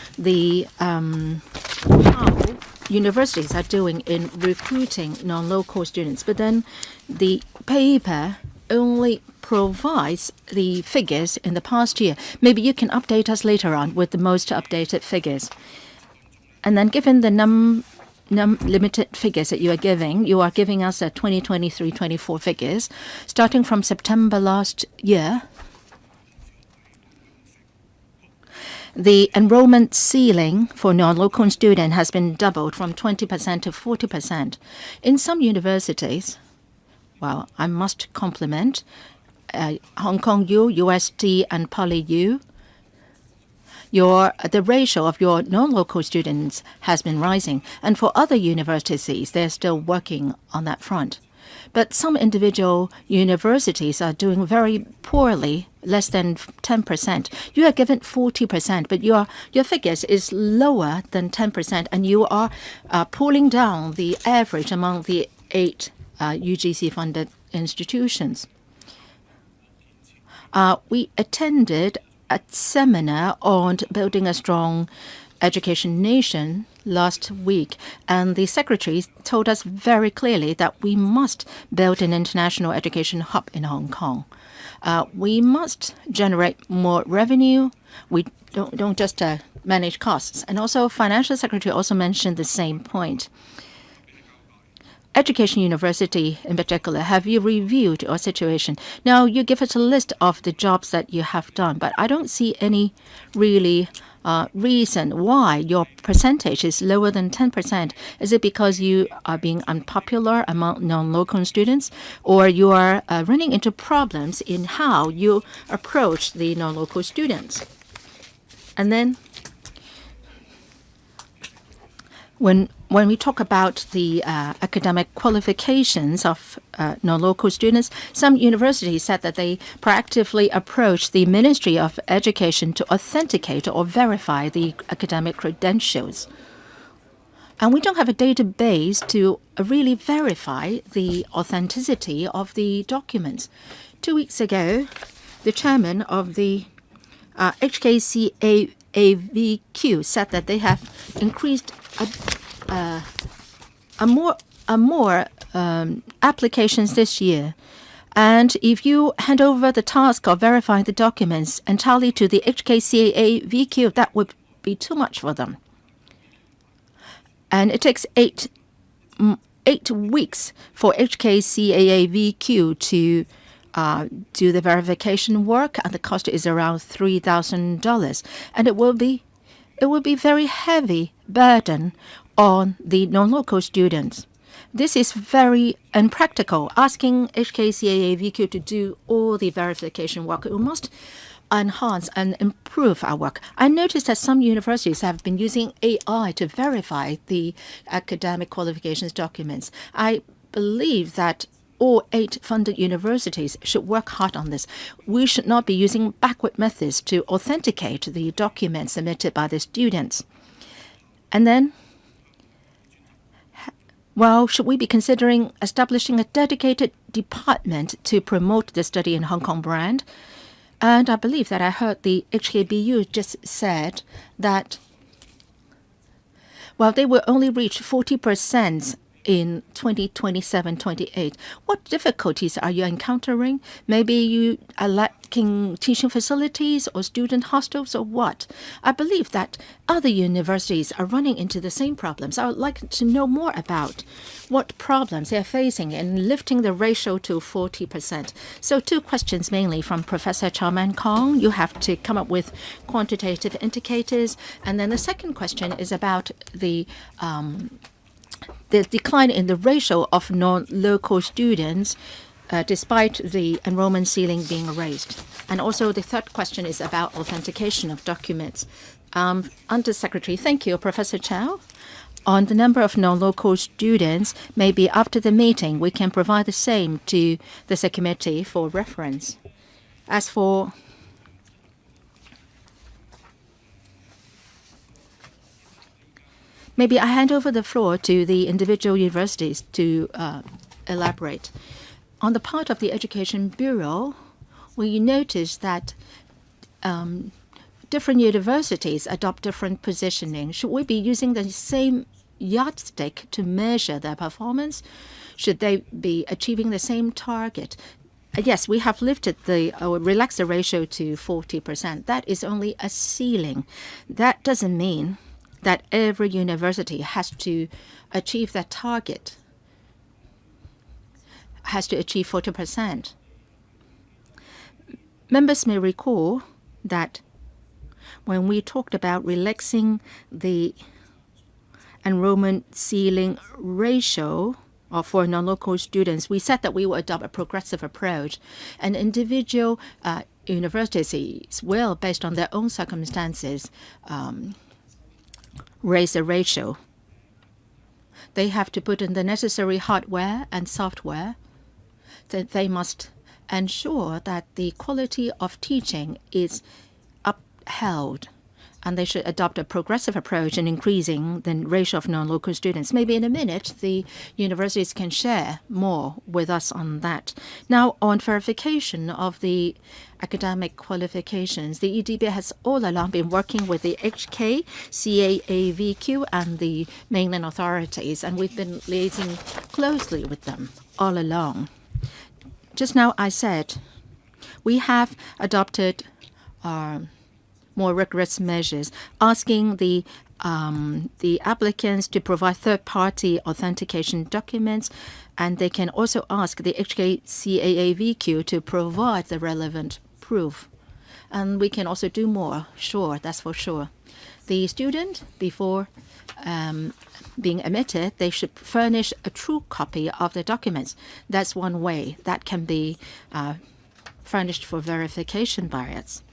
universities are doing in recruiting non-local students. But then the paper only provides the figures in the past year. Maybe you can update us later on with the most updated figures. And then given the limited figures that you are giving us a 2023-24 figures, starting from September last year, the enrollment ceiling for non-local students has been doubled from 20% to 40%. In some universities, well, I must compliment Hong Kong U, UST, and Poly U. The ratio of your non-local students has been rising. And for other universities, they're still working on that front. But some individual universities are doing very poorly, less than 10%. You are given 40%, but your figures is lower than 10%, and you are pulling down the average among the 8 UGC-funded institutions. We attended a seminar on building a strong education nation last week, and the secretary told us very clearly that we must build an international education hub in Hong Kong. We must generate more revenue. We don't just manage costs. And also, Financial Secretary also mentioned the same point. Education University in particular, have you reviewed your situation? Now, you give us a list of the jobs that you have done, but I don't see any really reason why your percentage is lower than 10%. Is it because you are being unpopular among non-local students, or you are running into problems in how you approach the non-local students? And then when we talk about the academic qualifications of non-local students, some universities said that they proactively approach the Ministry of Education to authenticate or verify the academic credentials. And we don't have a database to really verify the authenticity of the documents. 2 weeks ago, the chairman of the HKCAAVQ said that they have increased more applications this year. And if you hand over the task of verifying the documents entirely to the HKCAAVQ, that would be too much for them. And it takes 8 weeks for HKCAAVQ to do the verification work, and the cost is around $3,000. And it will be very heavy burden on the non-local students. This is very impractical, asking HKCAAVQ to do all the verification work. We must enhance and improve our work. I noticed that some universities have been using AI to verify the academic qualifications documents. I believe that all 8 funded universities should work hard on this. We should not be using backward methods to authenticate the documents submitted by the students. And then Well, should we be considering establishing a dedicated department to promote the study in Hong Kong brand? And I believe that I heard the HKBU just said that, well, they will only reach 40% in 2027-28. What difficulties are you encountering? Maybe you are lacking teaching facilities or student hostels or what? I believe that other universities are running into the same problems. I would like to know more about what problems they're facing in lifting the ratio to 40%. So 2 questions mainly from Professor Chow Man Kong. You have to come up with quantitative indicators. And then the second question is about the decline in the ratio of non-local students despite the enrollment ceiling being raised. And also the third question is about authentication of documents. Undersecretary, thank you, Professor Chow. On the number of non-local students, maybe after the meeting, we can provide the same to the subcommittee for reference. As for maybe I hand over the floor to the individual universities to elaborate. On the part of the Education Bureau, we notice that different universities adopt different positioning. Should we be using the same yardstick to measure their performance? Should they be achieving the same target? Yes, we have lifted relaxed the ratio to 40%. That is only a ceiling. That doesn't mean that every university has to achieve that target, has to achieve 40%. Members may recall that when we talked about relaxing the enrollment ceiling ratio for non-local students, we said that we will adopt a progressive approach, and individual universities will, based on their own circumstances, raise the ratio. They have to put in the necessary hardware and software. That they must ensure that the quality of teaching is upheld, and they should adopt a progressive approach in increasing the ratio of non-local students. Maybe in a minute, the universities can share more with us on that. Now, on verification of the academic qualifications, the EDB has all along been working with the HK, CAAVQ, and the mainland authorities, and we've been liaising closely with them all along. Just now I said we have adopted more rigorous measures, asking the applicants to provide third-party authentication documents, and they can also ask the HKCAAVQ to provide the relevant proof. And we can also do more, sure, that's for sure. The student, before being admitted, they should furnish a true copy of the documents. That's one way that can be furnished for verification by us.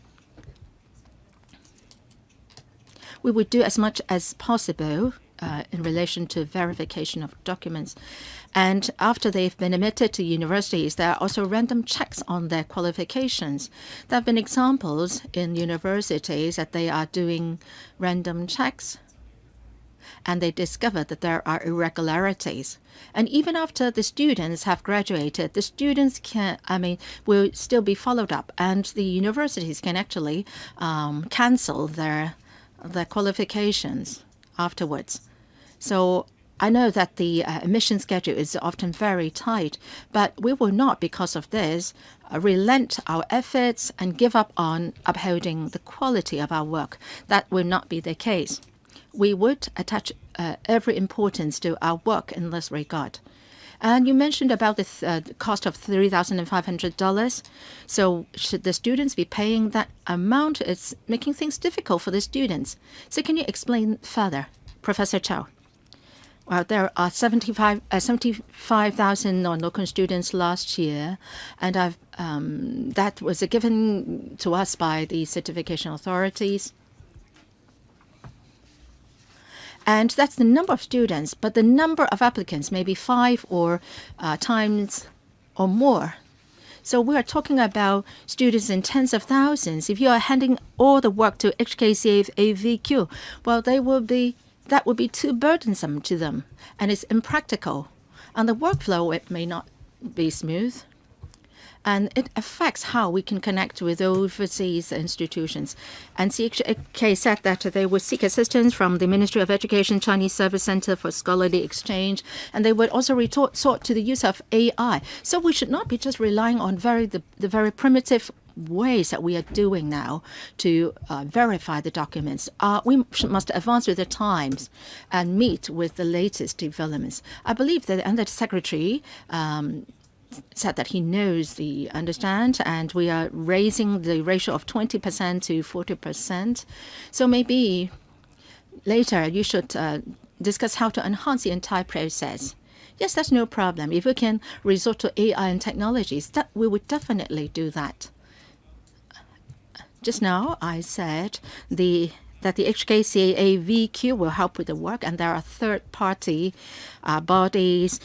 We would do as much as possible in relation to verification of documents. And after they've been admitted to universities, there are also random checks on their qualifications. There have been examples in universities that they are doing random checks, and they discovered that there are irregularities. And even after the students have graduated, the students will still be followed up, and the universities can actually cancel their qualifications afterwards. So I know that the admission schedule is often very tight, but we will not, because of this, relent our efforts and give up on upholding the quality of our work. That will not be the case. We would attach every importance to our work in this regard. And you mentioned about the cost of $3,500. So should the students be paying that amount? It's making things difficult for the students. So can you explain further, Professor Chow? Well, there are 75,000 non-local students last year, and that was given to us by the certification authorities. And that's the number of students, but the number of applicants may be 5 or times or more. So we are talking about students in tens of thousands. If you are handing all the work to HKCAVQ, well, they will be that would be too burdensome to them, and it's impractical. And the workflow, it may not be smooth. And it affects how we can connect with overseas institutions. And CHK said that they would seek assistance from the Ministry of Education Chinese Service Center for Scholarly Exchange, and they would also resort to the use of AI. So we should not be just relying on the very primitive ways that we are doing now to verify the documents. Must advance with the times and meet with the latest developments. I believe that the Undersecretary said that he understands, and we are raising the ratio of 20% to 40%. So maybe later you should discuss how to enhance the entire process. Yes, that's no problem. If we can resort to AI and technologies, that we would definitely do that. Just now, I said that the HKCAA VQ will help with the work, and there are third-party bodies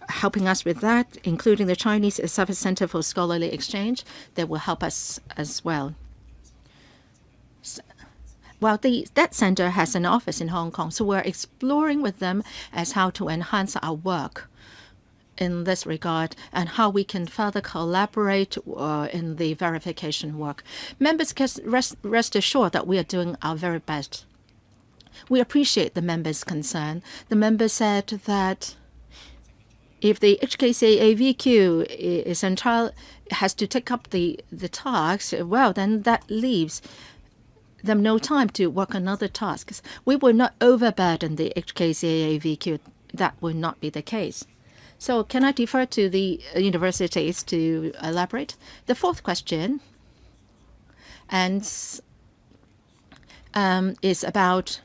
helping us with that, including the Chinese Service Center for Scholarly Exchange, that will help us as well. Well, that center has an office in Hong Kong, so we're exploring with them as how to enhance our work in this regard and how we can further collaborate in the verification work. Members can rest assured that we are doing our very best. We appreciate the members' concern. The member said that if the HKCAA VQ has to take up the task, well, then that leaves them no time to work on other tasks. We will not overburden the HKCAA VQ. That will not be the case. So can I defer to the universities to elaborate? The fourth question is about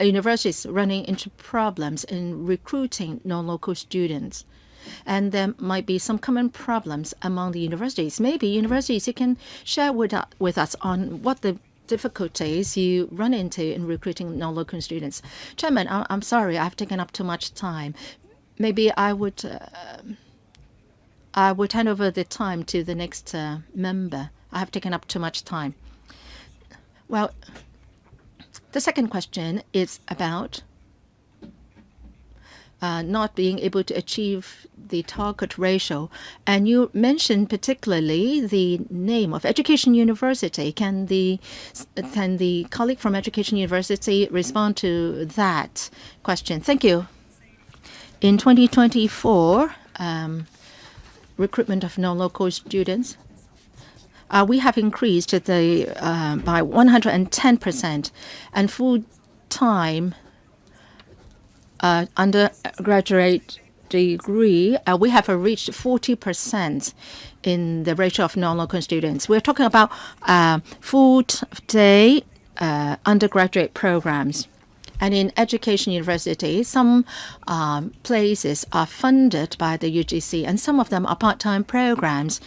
universities running into problems in recruiting non-local students. And there might be some common problems among the universities. Maybe universities, you can share with us on what the difficulties you run into in recruiting non-local students. Chairman, I'm sorry, I've taken up too much time. Maybe I would hand over the time to the next member. I have taken up too much time. Well, the second question is about not being able to achieve the target ratio. And you mentioned particularly the name of Education University. Can the colleague from Education University respond to that question? Thank you. In 2024, recruitment of non-local students, we have increased by 110%, and full-time undergraduate degree, we have reached 40% in the ratio of non-local students. We're talking about full-day undergraduate programs. And in Education University, some places are funded by the UGC, and some of them are part-time programs,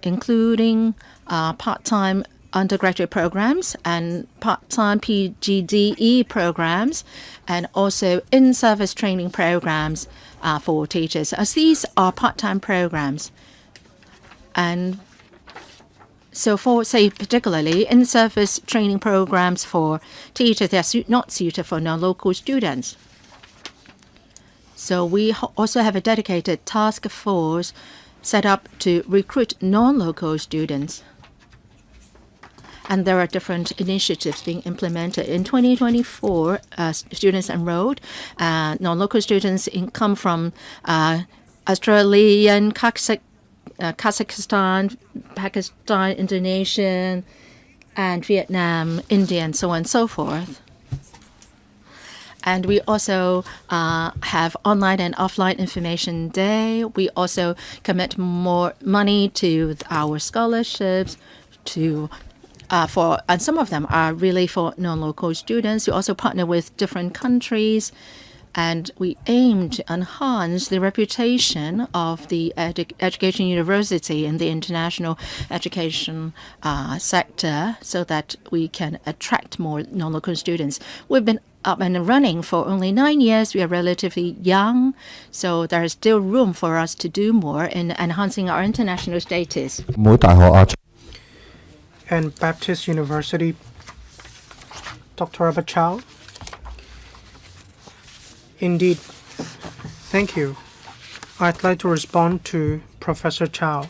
including part-time undergraduate programs and part-time PGDE programs, and also in-service training programs for teachers. As these are part-time programs, and so for, say, particularly in-service training programs for teachers, they are not suited for non-local students. So we also have a dedicated task force set up to recruit non-local students. And there are different initiatives being implemented. In 2024, students enrolled, non-local students come from Australian, Kazakhstan, Pakistan, Indonesia, and Vietnam, India, and so on and so forth. And we also have online and offline information day. We also commit more money to our scholarships and some of them are really for non-local students. We also partner with different countries, and we aim to enhance the reputation of the Education University in the international education sector so that we can attract more non-local students. We've been up and running for only 9 years. We are relatively young, so there is still room for us to do more in enhancing our international status. And Baptist University, Dr. Robert Chow. Indeed. Thank you. I'd like to respond to Professor Chow.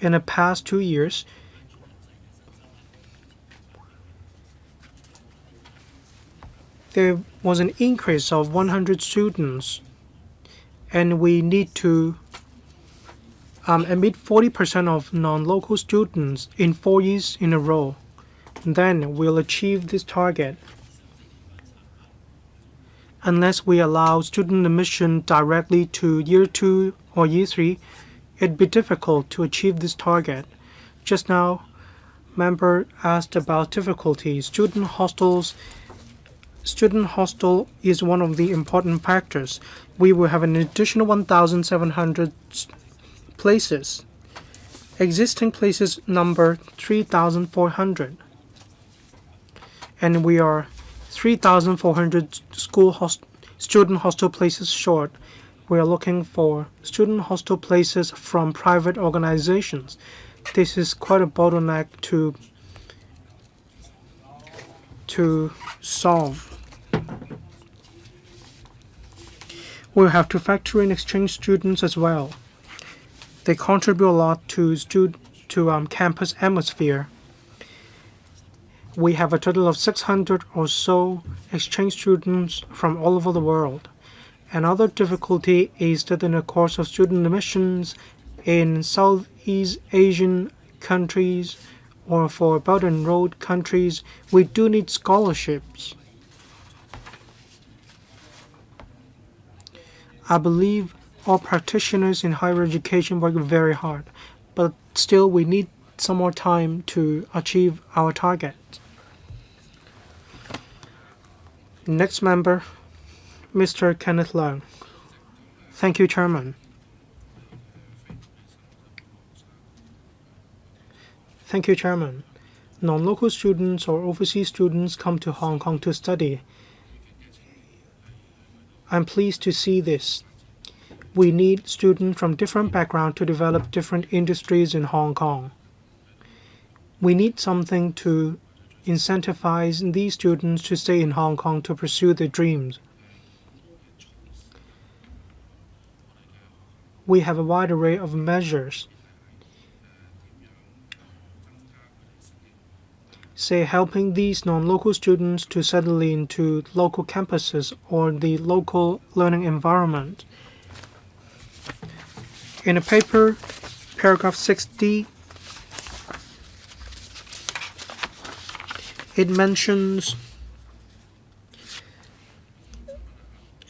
In the past 2 years, there was an increase of 100 students, and we need to admit 40% of non-local students in 4 years in a row. Then we'll achieve this target. Unless we allow student admission directly to year 2 or year 3, it'd be difficult to achieve this target. Just now, member asked about difficulties. Student hostel is one of the important factors. We will have an additional 1,700 places. Existing places number 3,400. And we are 3,400 student hostel places short. We are looking for student hostel places from private organizations. This is quite a bottleneck to solve. We'll have to factor in exchange students as well. They contribute a lot to campus atmosphere. We have a total of 600 or so exchange students from all over the world. Another difficulty is that in the course of student admissions in Southeast Asian countries or for Belt and Road countries, we do need scholarships. I believe all practitioners in higher education work very hard, but still we need some more time to achieve our target. Next member, Mr. Kenneth Leung. Thank you, Chairman. Thank you, Chairman. Non-local students or overseas students come to Hong Kong to study. I'm pleased to see this. We need students from different backgrounds to develop different industries in Hong Kong. We need something to incentivize these students to stay in Hong Kong to pursue their dreams. We have a wide array of measures, say helping these non-local students to settle into local campuses or the local learning environment. In a paper, paragraph 6D, it mentions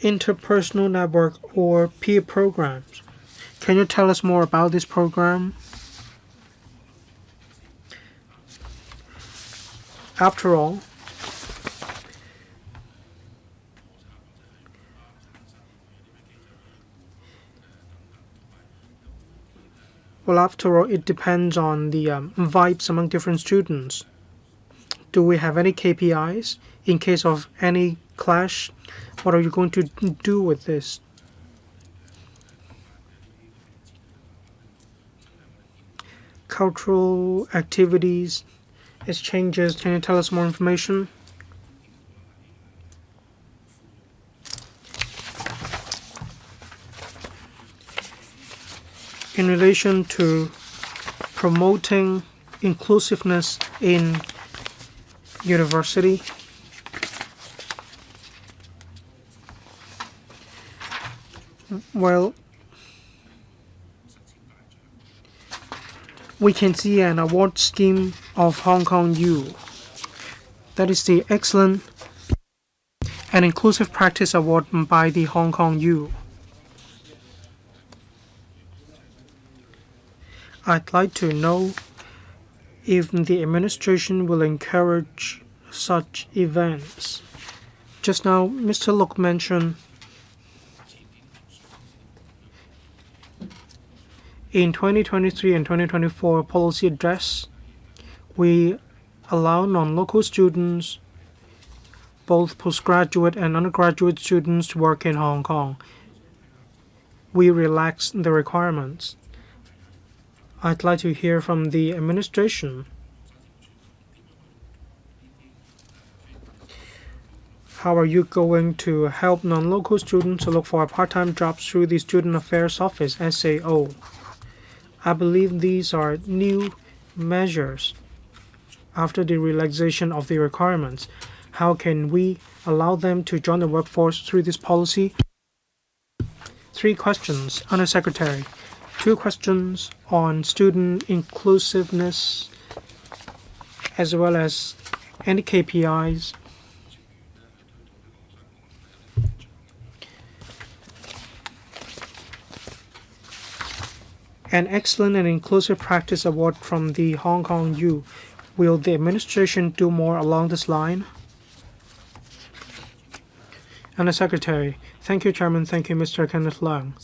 interpersonal network or peer programs. Can you tell us more about this program? After all, it depends on the vibes among different students. Do we have any KPIs? In case of any clash, what are you going to do with this? Cultural activities, exchanges, can you tell us more information? In relation to promoting inclusiveness in university, well, we can see an award scheme of Hong Kong U. That is the Excellent and Inclusive Practice Award by the Hong Kong U. I'd like to know if the administration will encourage such events. Just now, Mr. Luk mentioned in 2023 and 2024 policy address, we allow non-local students, both postgraduate and undergraduate students, to work in Hong Kong. We relax the requirements. I'd like to hear from the administration How are you going to help non-local students to look for a part-time job through the Student Affairs Office, SAO? I believe these are new measures after the relaxation of the requirements. How can we allow them to join the workforce through this policy? 3 questions, Undersecretary. 2 questions on student inclusiveness as well as any KPIs. An excellent and inclusive practice award from the Hong Kong U. Will the administration do more along this line? Undersecretary. Thank you, Chairman. Thank you, Mr. Kenneth Leung.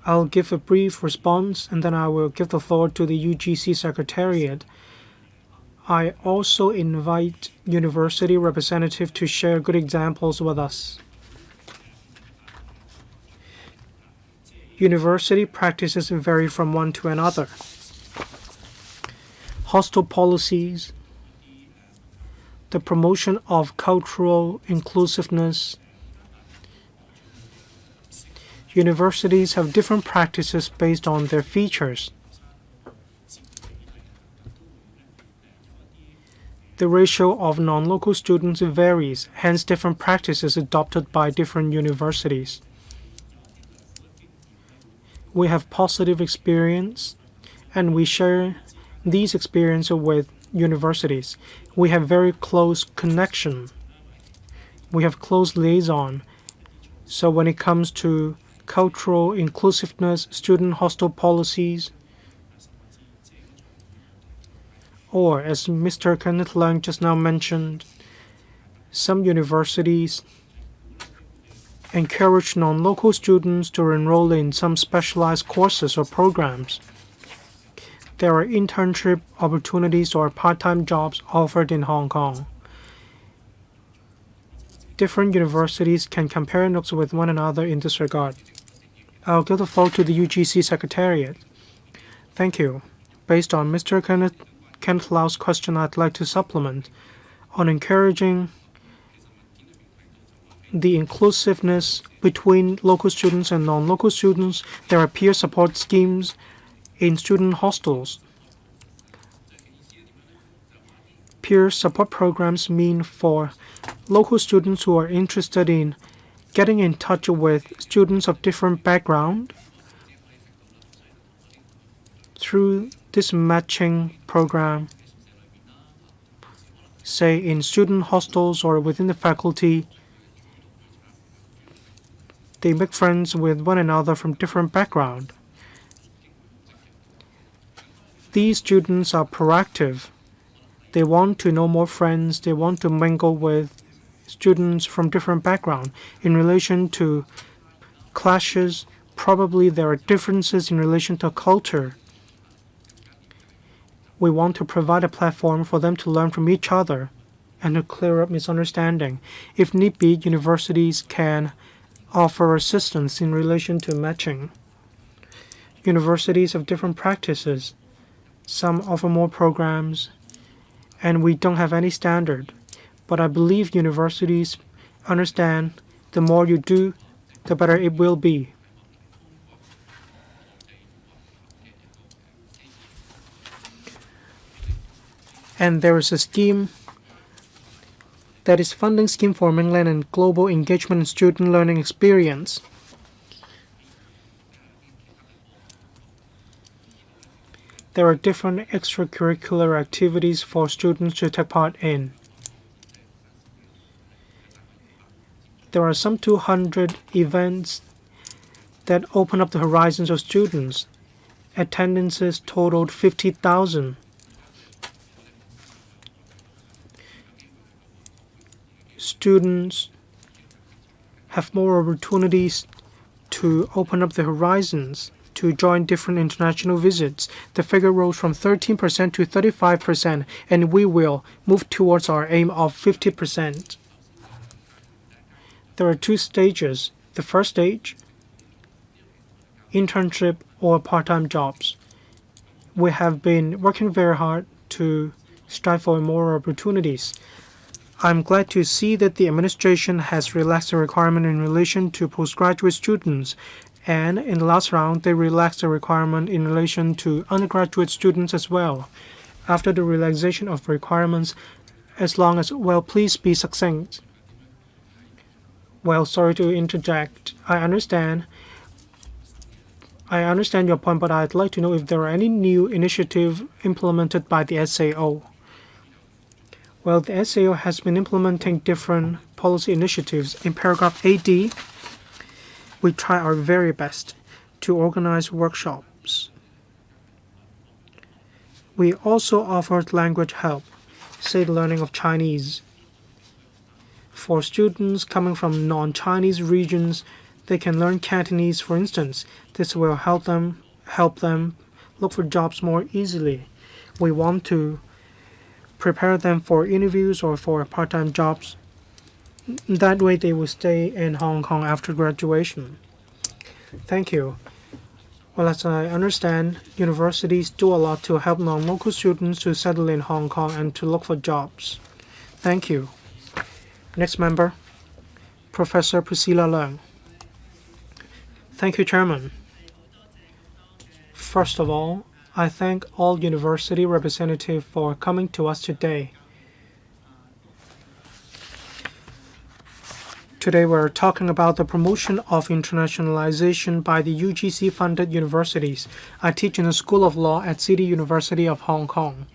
I'll give a brief response and then I will give the floor to the UGC Secretariat. I also invite university representatives to share good examples with us. University practices vary from one to another. Hostel policies, the promotion of cultural inclusiveness. Universities have different practices based on their features. The ratio of non-local students varies, hence different practices adopted by different universities. We have positive experience, and we share these experiences with universities. We have very close connection. We have close liaison. So when it comes to cultural inclusiveness, student hostel policies, or as Mr. Kenneth Leung just now mentioned, some universities encourage non-local students to enroll in some specialized courses or programs. There are internship opportunities or part-time jobs offered in Hong Kong. Different universities can compare notes with one another in this regard. I'll give the floor to the UGC Secretariat. Thank you. Based on Mr. Kenneth Lau's question, I'd like to supplement on encouraging the inclusiveness between local students and non-local students. There are peer support schemes in student hostels. Peer support programs mean for local students who are interested in getting in touch with students of different background. Through this matching program, say in student hostels or within the faculty, they make friends with one another from different background. These students are proactive. They want to know more friends. They want to mingle with students from different background. In relation to clashes, probably there are differences in relation to culture. We want to provide a platform for them to learn from each other and to clear up misunderstanding. If need be, universities can offer assistance in relation to matching. Universities have different practices. Some offer more programs, and we don't have any standard. But I believe universities understand the more you do, the better it will be. And there is a scheme that is funding scheme for mainland and global engagement in student learning experience. There are different extracurricular activities for students to take part in. There are some 200 events that open up the horizons of students. Attendances totaled 50,000. Students have more opportunities to open up the horizons, to join different international visits. The figure rose from 13% to 35%, and we will move towards our aim of 50%. There are 2 stages. The first stage, internship or part-time jobs. We have been working very hard to strive for more opportunities. I'm glad to see that the administration has relaxed the requirement in relation to postgraduate students, and in the last round, they relaxed the requirement in relation to undergraduate students as well. After the relaxation of requirements, as long as, well, please be succinct. Well, sorry to interject. I understand your point, but I'd like to know if there are any new initiative implemented by the SAO. Well, the SAO has been implementing different policy initiatives. In paragraph 8D, we try our very best to organize workshops. We also offered language help, say the learning of Chinese. For students coming from non-Chinese regions, they can learn Cantonese, for instance. This will help them look for jobs more easily. We want to prepare them for interviews or for part-time jobs. That way they will stay in Hong Kong after graduation. Thank you. Well, as I understand, universities do a lot to help non-local students to settle in Hong Kong and to look for jobs. Thank you. Next member, Professor Priscilla Leung. Thank you, Chairman. First of all, I thank all university representatives for coming to us today. Today we're talking about the promotion of internationalization by the UGC-funded universities. I teach in the School of Law at City University of Hong Kong.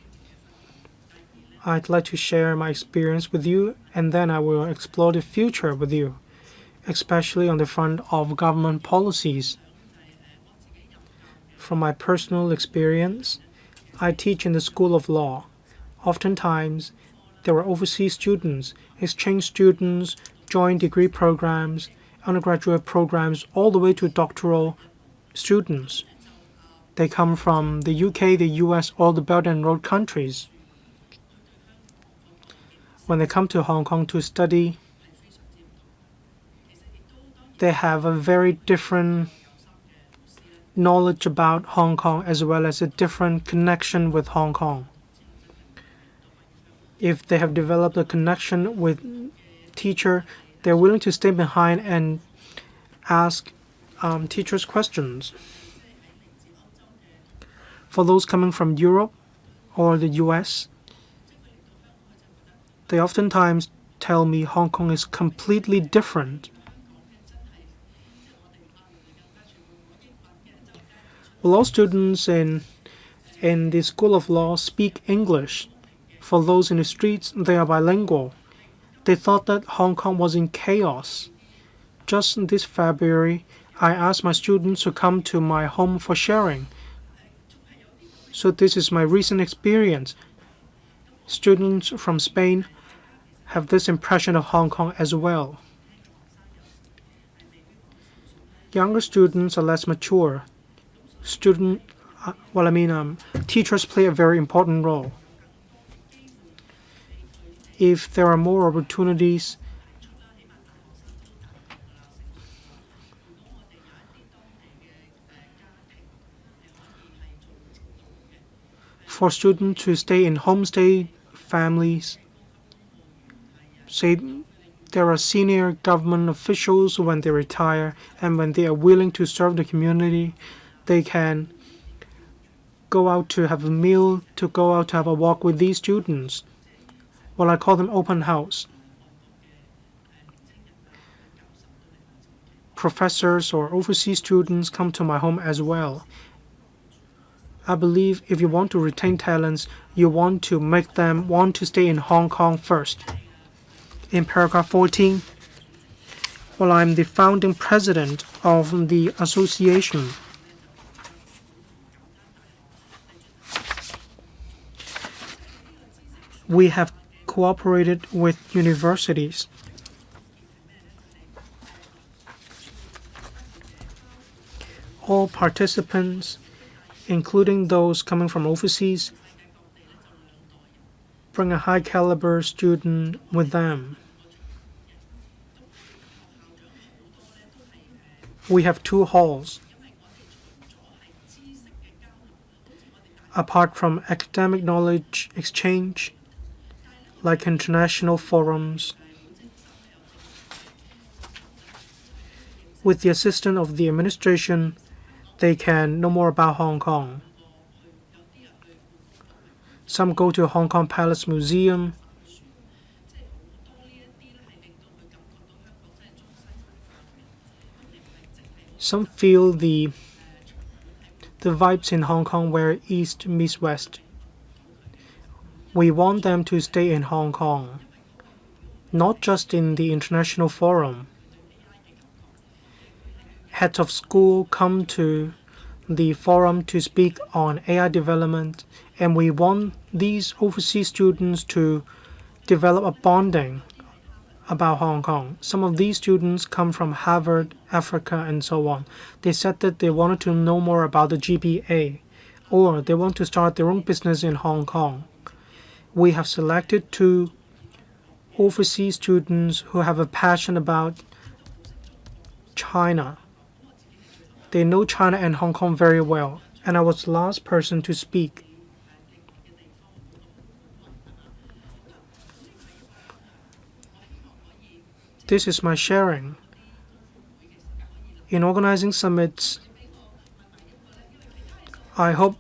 I'd like to share my experience with you, and then I will explore the future with you, especially on the front of government policies. From my personal experience, I teach in the School of Law. Oftentimes, there are overseas students, exchange students, joint degree programs, undergraduate programs, all the way to doctoral students. They come from the UK, the US, or the Belt and Road countries. When they come to Hong Kong to study, they have a very different knowledge about Hong Kong as well as a different connection with Hong Kong. If they have developed a connection with teacher, they're willing to stay behind and ask teachers questions. For those coming from Europe or the US, they oftentimes tell me Hong Kong is completely different. Well, all students in the School of Law speak English. For those in the streets, they are bilingual. They thought that Hong Kong was in chaos. Just this February, I asked my students to come to my home for sharing. So this is my recent experience. Students from Spain have this impression of Hong Kong as well. Younger students are less mature. Teachers play a very important role. If there are more opportunities, for students to stay in homestay families, say there are senior government officials when they retire and when they are willing to serve the community, they can go out to have a meal, to go out to have a walk with these students. Well, I call them open house. Professors or overseas students come to my home as well. I believe if you want to retain talents, you want to make them want to stay in Hong Kong first. In paragraph 14, well, I'm the founding president of the association. We have cooperated with universities. All participants, including those coming from overseas, bring a high caliber student with them. We have 2 halls. Apart from academic knowledge exchange, like international forums. With the assistance of the administration, they can know more about Hong Kong. Some go to Hong Kong Palace Museum. Some feel the vibes in Hong Kong where East meets West. We want them to stay in Hong Kong, not just in the international forum. Heads of school come to the forum to speak on AI development, and we want these overseas students to develop a bonding about Hong Kong. Some of these students come from Harvard, Africa, and so on. They said that they wanted to know more about the GPA, or they want to start their own business in Hong Kong. We have selected 2 overseas students who have a passion about China. They know China and Hong Kong very well, and I was the last person to speak. This is my sharing. In organizing summits, I hope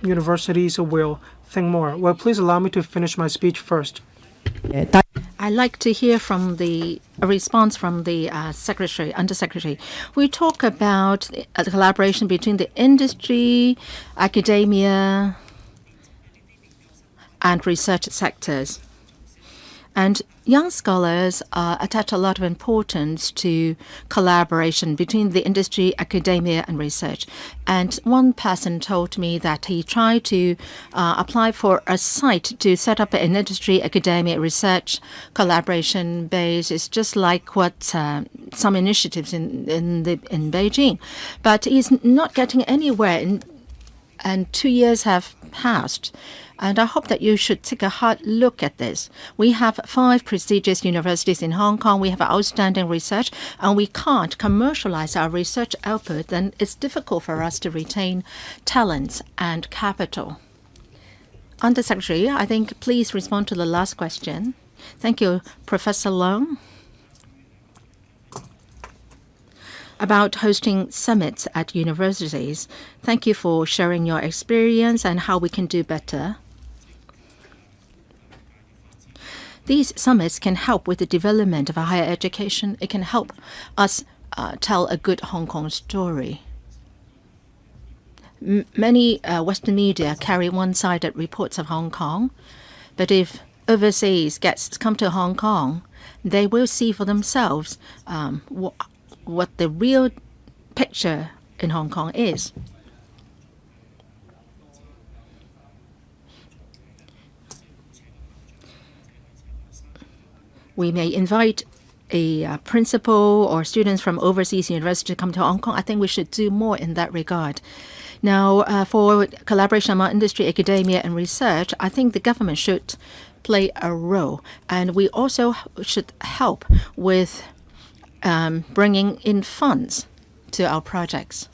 universities will think more. Well, please allow me to finish my speech first. I'd like to hear from a response from the undersecretary. We talk about the collaboration between the industry, academia, and research sectors. And young scholars attach a lot of importance to collaboration between the industry, academia, and research. And one person told me that he tried to apply for a site to set up an industry, academia, research collaboration base. It's just like what some initiatives in Beijing. But he's not getting anywhere, and 2 years have passed. And I hope that you should take a hard look at this. We have 5 prestigious universities in Hong Kong. We have outstanding research, and we can't commercialize our research output. Then it's difficult for us to retain talents and capital. Undersecretary, I think please respond to the last question. Thank you, Professor Leung. About hosting summits at universities. Thank you for sharing your experience and how we can do better. These summits can help with the development of higher education. It can help us tell a good Hong Kong story. Many Western media carry one-sided reports of Hong Kong, but if overseas guests come to Hong Kong, they will see for themselves what the real picture in Hong Kong is. We may invite a principal or students from overseas university to come to Hong Kong. I think we should do more in that regard. Now, for collaboration among industry, academia, and research, I think the government should play a role. And we also should help with bringing in funds to our projects.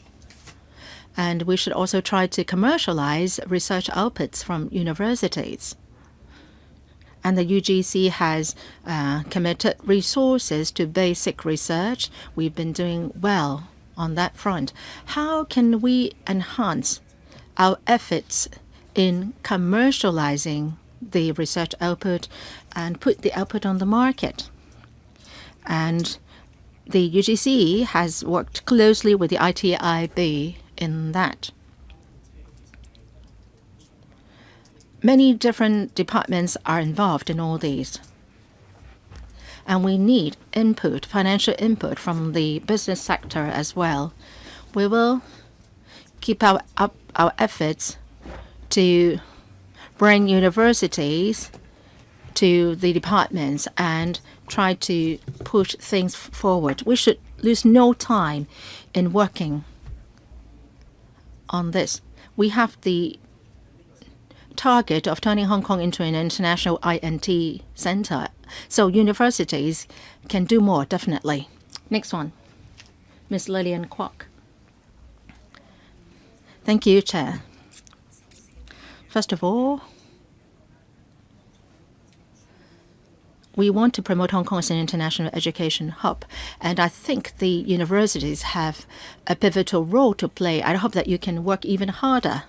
And we should also try to commercialize research outputs from universities. And the UGC has committed resources to basic research. We've been doing well on that front. How can we enhance our efforts in commercializing the research output and put the output on the market? And the UGC has worked closely with the ITIB in that. Many different departments are involved in all these. And we need input, financial input from the business sector as well. We will keep up our efforts to bring universities to the departments and try to push things forward. We should lose no time in working on this. We have the target of turning Hong Kong into an international INT center. So universities can do more, definitely. Next one, Ms. Lillian Kwok. Thank you, Chair. First of all, we want to promote Hong Kong as an international education hub. And I think the universities have a pivotal role to play. I hope that you can work even harder.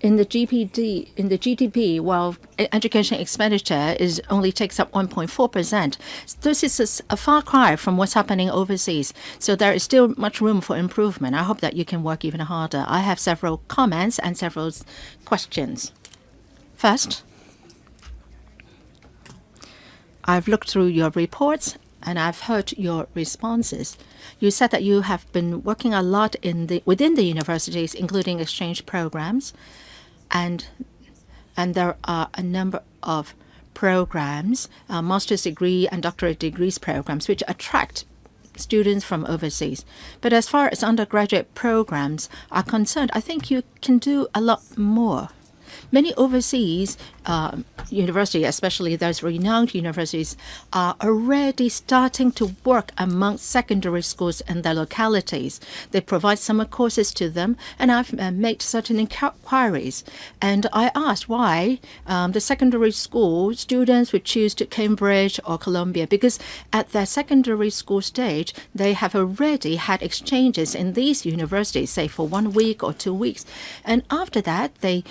In the GDP, while education expenditure only takes up 1.4%, this is a far cry from what's happening overseas. So there is still much room for improvement. I hope that you can work even harder. I have several comments and several questions. First, I've looked through your reports and I've heard your responses. You said that you have been working a lot within the universities, including exchange programs. And there are a number of programs, master's degree and doctorate degrees programs, which attract students from overseas. But as far as undergraduate programs are concerned, I think you can do a lot more. Many overseas universities, especially those renowned universities, are already starting to work among secondary schools in their localities. They provide summer courses to them, and I've made certain inquiries. And I asked why the secondary school students would choose to Cambridge or Columbia, because at their secondary school stage, they have already had exchanges in these universities, say for 1 week or 2 weeks. And after that, they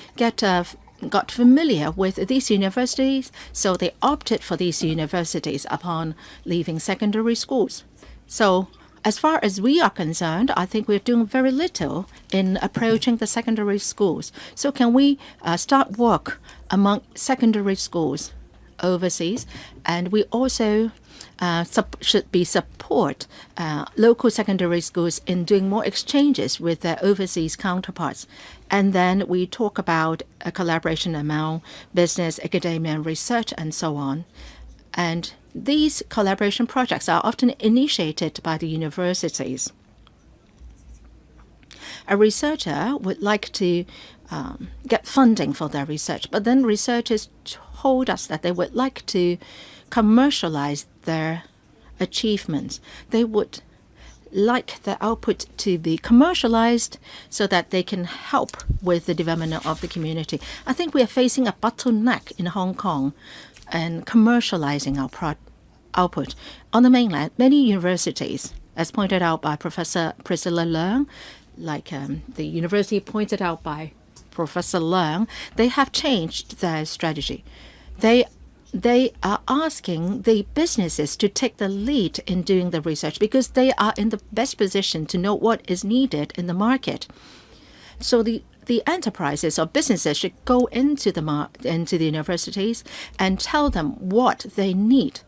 got familiar with these universities, so they opted for these universities upon leaving secondary schools. So as far as we are concerned, I think we're doing very little in approaching the secondary schools. So can we start work among secondary schools overseas? And we also should support local secondary schools in doing more exchanges with their overseas counterparts. And then we talk about a collaboration among business, academia, and research, and so on. And these collaboration projects are often initiated by the universities. A researcher would like to get funding for their research, but then researchers told us that they would like to commercialize their achievements. They would like the output to be commercialized so that they can help with the development of the community. I think we are facing a bottleneck in Hong Kong and commercializing our output. On the mainland, many universities, as pointed out by Professor Priscilla Leung, like the university pointed out by Professor Leung, they have changed their strategy. They are asking the businesses to take the lead in doing the research because they are in the best position to know what is needed in the market. So the enterprises or businesses should go into the universities and tell them what they need.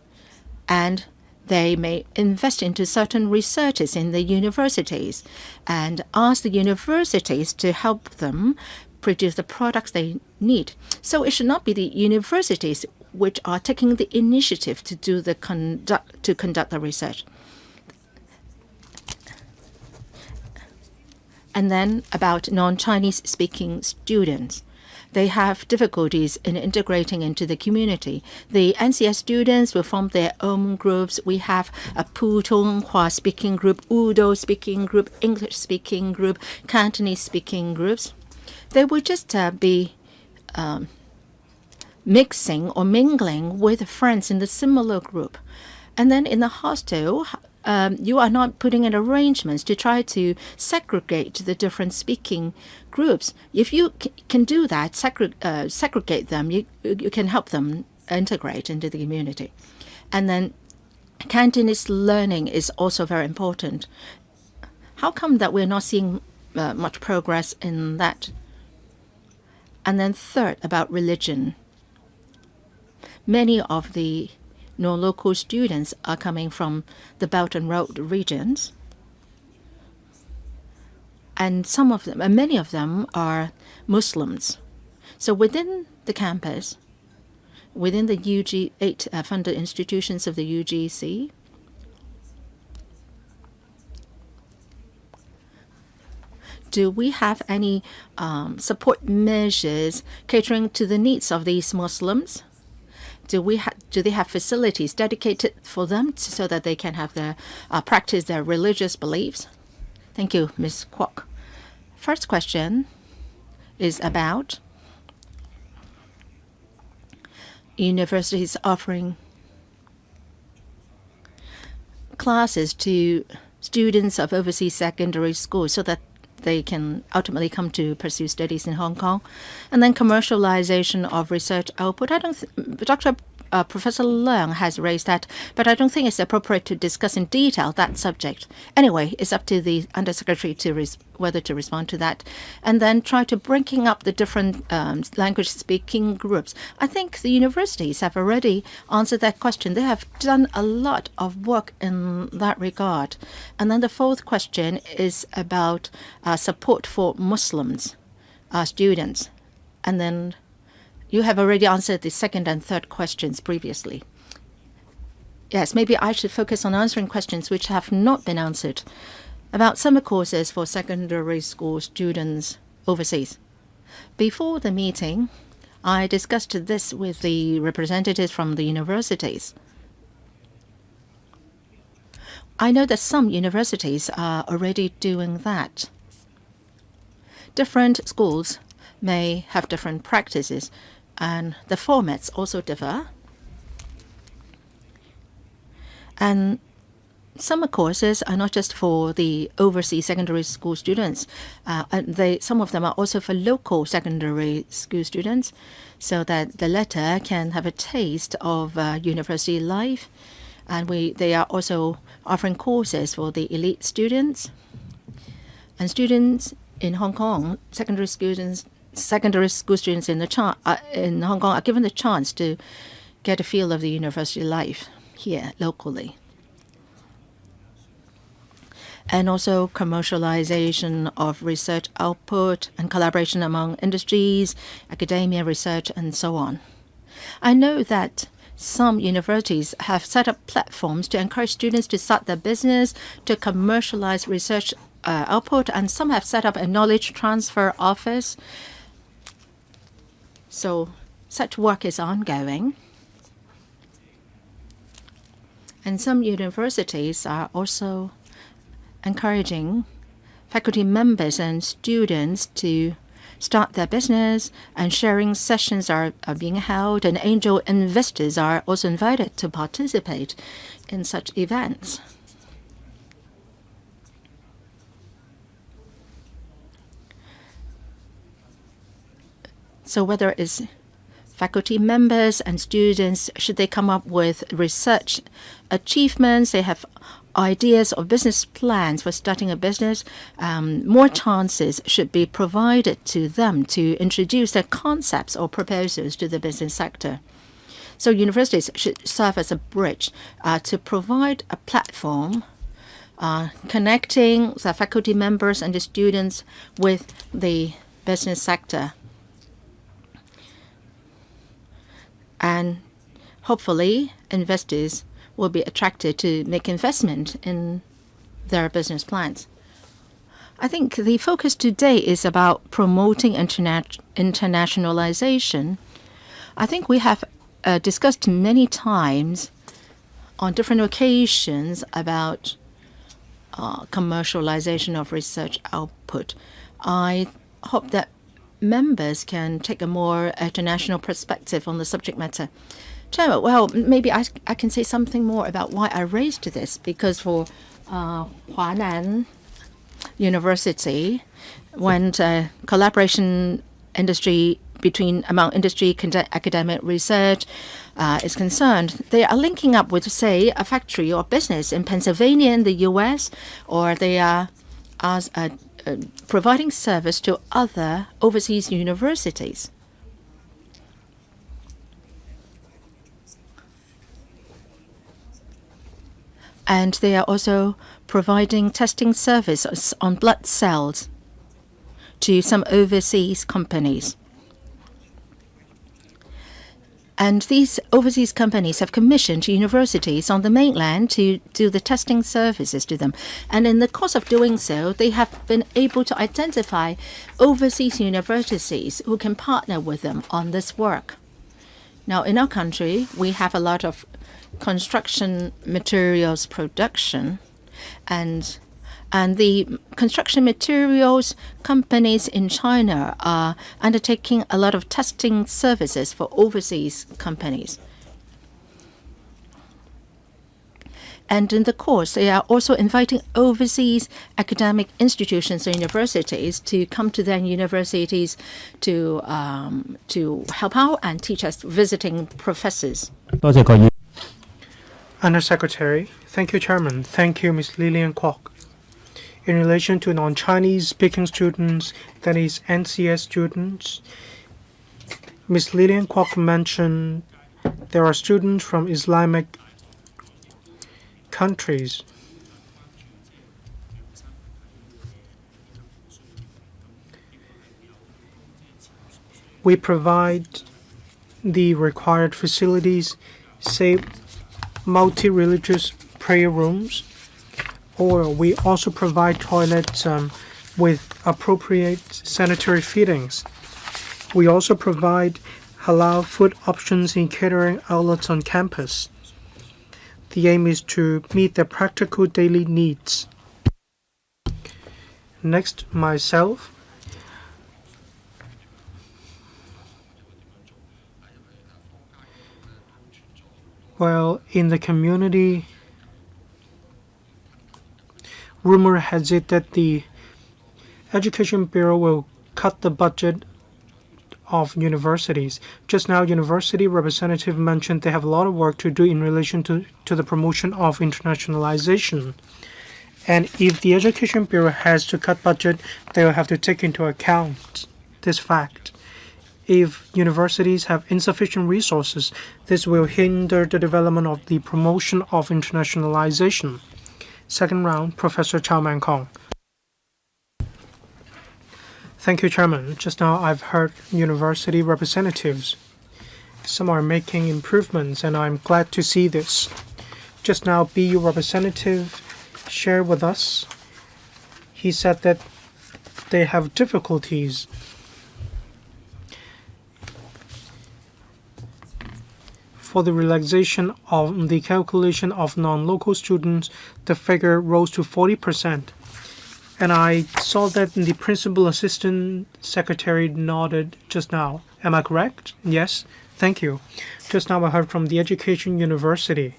And they may invest into certain researches in the universities and ask the universities to help them produce the products they need. So it should not be the universities which are taking the initiative to conduct the research. And then about non-Chinese speaking students. They have difficulties in integrating into the community. The NCS students will form their own groups. We have a Putonghua speaking group, Udo speaking group, English speaking group, Cantonese speaking groups. They will just be mixing or mingling with friends in the similar group. And then in the hostel, you are not putting in arrangements to try to segregate the different speaking groups. If you can do that, segregate them, you can help them integrate into the community. And then Cantonese learning is also very important. How come that we're not seeing much progress in that? And then third, about religion. Many of the non-local students are coming from the Belt and Road regions. And many of them are Muslims. So within the campus, within the eight funded institutions of the UGC, do we have any support measures catering to the needs of these Muslims? Do they have facilities dedicated for them so that they can have practice their religious beliefs? Thank you, Ms. Kwok. First question is about universities offering classes to students of overseas secondary schools so that they can ultimately come to pursue studies in Hong Kong. And then commercialization of research output. I don't Professor Leung has raised that, but I don't think it's appropriate to discuss in detail that subject. Anyway, it's up to the Undersecretary to whether to respond to that. And then try to bringing up the different language-speaking groups. I think the universities have already answered that question. They have done a lot of work in that regard. And then the fourth question is about support for Muslims students. And then you have already answered the second and third questions previously. Yes, maybe I should focus on answering questions which have not been answered about summer courses for secondary school students overseas. Before the meeting, I discussed this with the representatives from the universities. I know that some universities are already doing that. Different schools may have different practices, and the formats also differ. And summer courses are not just for the overseas secondary school students. Some of them are also for local secondary school students, so that the latter can have a taste of university life. And they are also offering courses for the elite students. And students in Hong Kong, secondary school students in Hong Kong are given the chance to get a feel of the university life here locally. And also commercialization of research output and collaboration among industries, academia, research, and so on. I know that some universities have set up platforms to encourage students to start their business, to commercialize research output, and some have set up a knowledge transfer office. So such work is ongoing. And some universities are also encouraging faculty members and students to start their business, and sharing sessions are being held, and angel investors are also invited to participate in such events. So whether it's faculty members and students, should they come up with research achievements, they have ideas or business plans for starting a business, more chances should be provided to them to introduce their concepts or proposals to the business sector. So universities should serve as a bridge to provide a platform connecting the faculty members and the students with the business sector. And hopefully investors will be attracted to make investment in their business plans. I think the focus today is about promoting internationalization. I think we have discussed many times on different occasions about commercialization of research output. I hope that members can take a more international perspective on the subject matter. Chairman, well, maybe I can say something more about why I raised this, because for Huanan University, when collaboration among industry academic research is concerned, they are linking up with, say, a factory or business in Pennsylvania in the U.S., or they are providing service to other overseas universities. And they are also providing testing services on blood cells to some overseas companies. And these overseas companies have commissioned universities on the mainland to do the testing services to them. And in the course of doing so, they have been able to identify overseas universities who can partner with them on this work. Now, in our country, we have a lot of construction materials production, and And the construction materials companies in China are undertaking a lot of testing services for overseas companies. And in the course, they are also inviting overseas academic institutions and universities to come to their universities to help out and teach us visiting professors. Undersecretary, thank you, Chairman. Thank you, Ms. Lillian Kwok. In relation to non-Chinese speaking students, that is NCS students, Ms. Lillian Kwok mentioned there are students from Islamic countries. We provide the required facilities, say multi-religious prayer rooms, or we also provide toilets with appropriate sanitary fittings. We also provide halal food options in catering outlets on campus. The aim is to meet their practical daily needs. Next, myself. Well, in the community, rumor has it that the Education Bureau will cut the budget of universities. Just now, university representative mentioned they have a lot of work to do in relation to the promotion of internationalization. And if the Education Bureau has to cut budget, they will have to take into account this fact. If universities have insufficient resources, this will hinder the development of the promotion of internationalization. Second round, Professor Chow Man Kong. Thank you, Chairman. Just now I've heard university representatives. Some are making improvements, and I'm glad to see this. Just now, BU representative shared with us. He said that they have difficulties for the relaxation of the calculation of non-local students. The figure rose to 40%. And I saw that the principal assistant secretary nodded just now. Am I correct? Yes. Thank you. Just now I heard from the Education University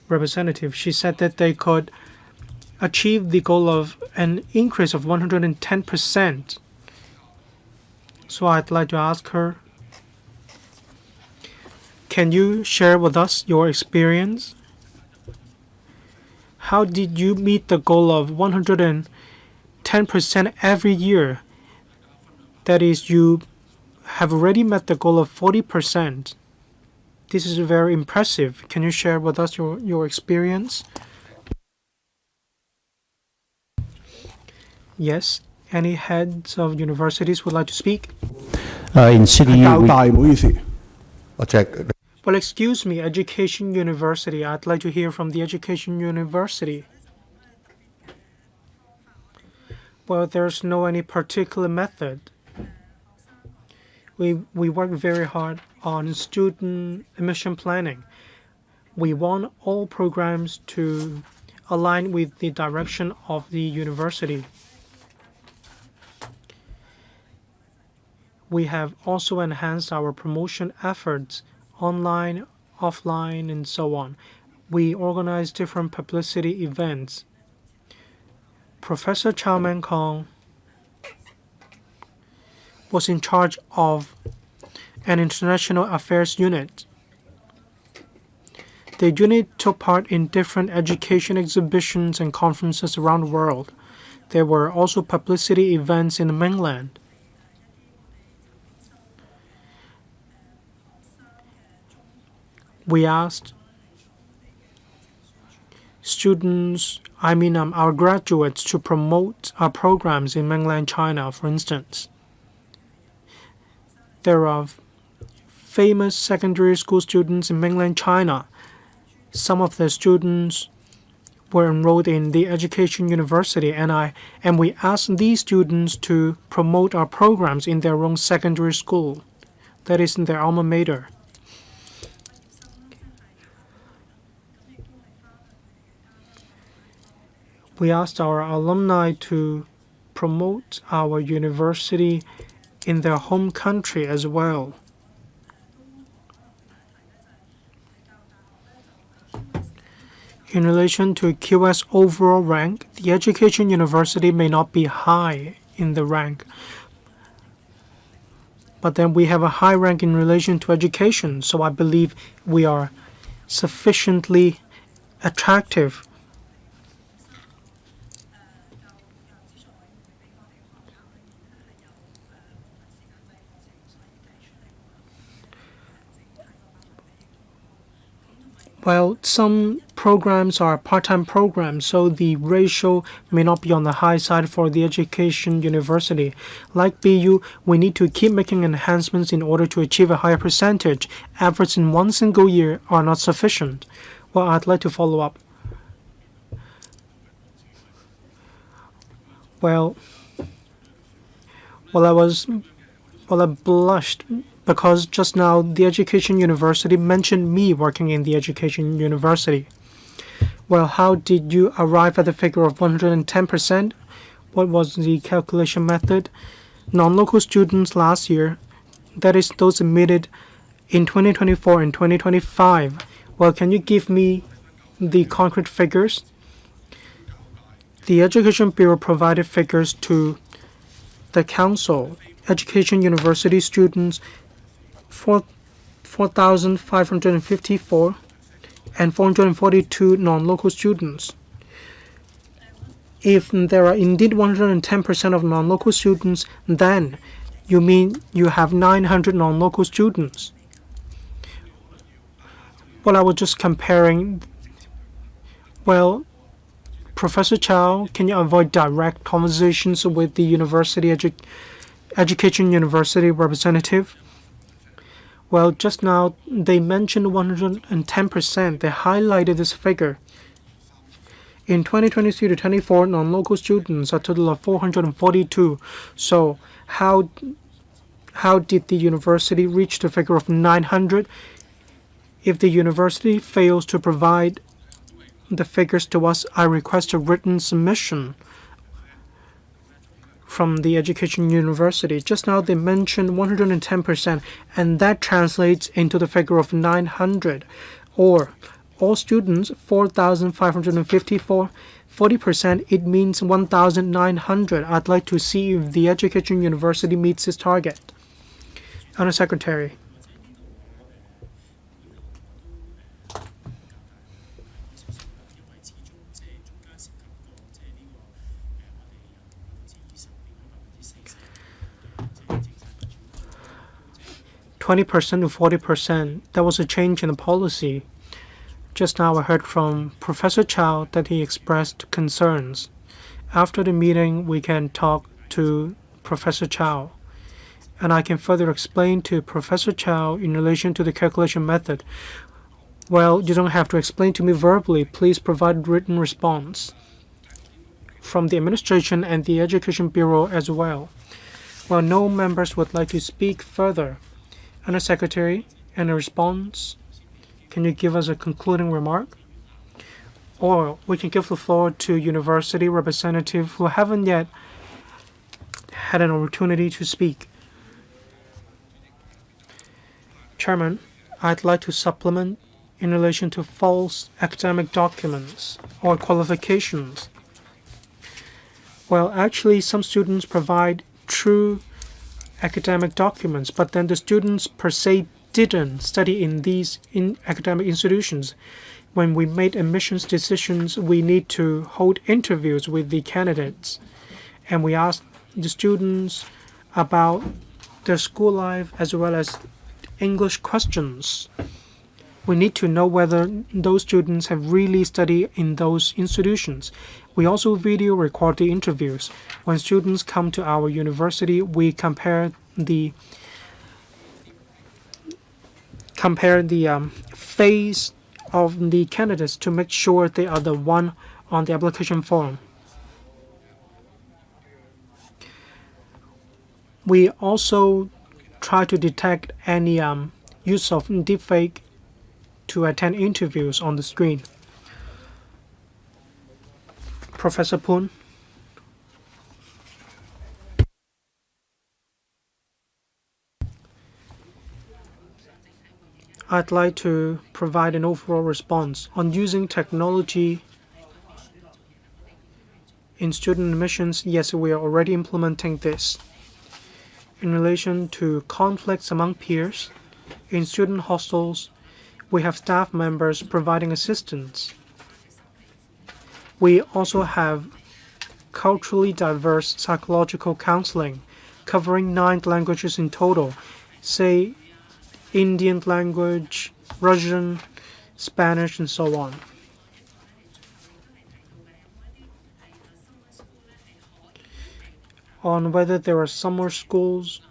representative. She said that they could achieve the goal of an increase of 110%. So I'd like to ask her, can you share with us your experience? How did you meet the goal of 110% every year? That is, you have already met the goal of 40%. This is very impressive. Can you share with us your experience? Yes. Any heads of universities would like to speak? In City, 較大，唔好意思。我只 Well, excuse me, Education University. I'd like to hear from the Education University. Well, there's no any particular method. We work very hard on student admission planning. We want all programs to align with the direction of the university. We have also enhanced our promotion efforts online, offline, and so on. We organize different publicity events. Professor Chow Man Kong was in charge of an international affairs unit. The unit took part in different education exhibitions and conferences around the world. There were also publicity events in the mainland. We asked students, our graduates, to promote our programs in mainland China, for instance. There are famous secondary school students in mainland China. Some of the students were enrolled in the Education University, and we asked these students to promote our programs in their own secondary school, that is, in their alma mater. We asked our alumni to promote our university in their home country as well. In relation to QS overall rank, the education university may not be high in the rank, but then we have a high rank in relation to education, so I believe we are sufficiently attractive. Well, some programs are part-time programs, so the ratio may not be on the high side for the education university. Like BU, we need to keep making enhancements in order to achieve a higher percentage. Efforts in one single year are not sufficient. Well, I'd like to follow up. Well, I blushed because just now the education university mentioned me working in the education university. Well, how did you arrive at the figure of 110%? What was the calculation method? Non-local students last year, that is those admitted in 2024 and 2025. Well, can you give me the concrete figures? The Education Bureau provided figures to the council. Education university students 4,554 and 442 non-local students. If there are indeed 110% of non-local students, then you mean you have 900 non-local students. Well, I was just comparing. Well, Professor Chow, can you avoid direct conversations with the education university representative? Well, just now they mentioned 110%. They highlighted this figure. In 2023 to 24, non-local students, a total of 442. So how did the university reach the figure of 900? If the university fails to provide the figures to us, I request a written submission from the education university. Just now they mentioned 110%, and that translates into the figure of 900, or all students 4,554. 40%, it means 1,900. I'd like to see if the education university meets its target. Under Secretary. %20 to 40%. That was a change in the policy. Just now I heard from Professor Chow that he expressed concerns. After the meeting, we can talk to Professor Chow, and I can further explain to Professor Chow in relation to the calculation method. Well, you don't have to explain to me verbally. Please provide written response from the administration and the Education Bureau as well. Well, no members would like to speak further. Under Secretary, any response? Can you give us a concluding remark? Or we can give the floor to university representatives who haven't yet had an opportunity to speak. Chairman, I'd like to supplement in relation to false academic documents or qualifications. Well, actually, some students provide true academic documents, but then the students per se didn't study in these academic institutions. When we made admissions decisions, we need to hold interviews with the candidates, and we asked the students about their school life as well as English questions. We need to know whether those students have really studied in those institutions. We also video record the interviews. When students come to our university, we compare the face of the candidates to make sure they are the one on the application form. We also try to detect any use of deepfake to attend interviews on the screen. Professor Poon. I'd like to provide an overall response on using technology in student admissions. Yes, we are already implementing this. In relation to conflicts among peers, in student hostels, we have staff members providing assistance. We also have culturally diverse psychological counseling covering 9 languages in total, say Indian language, Russian, Spanish, and so on. On whether there are summer schools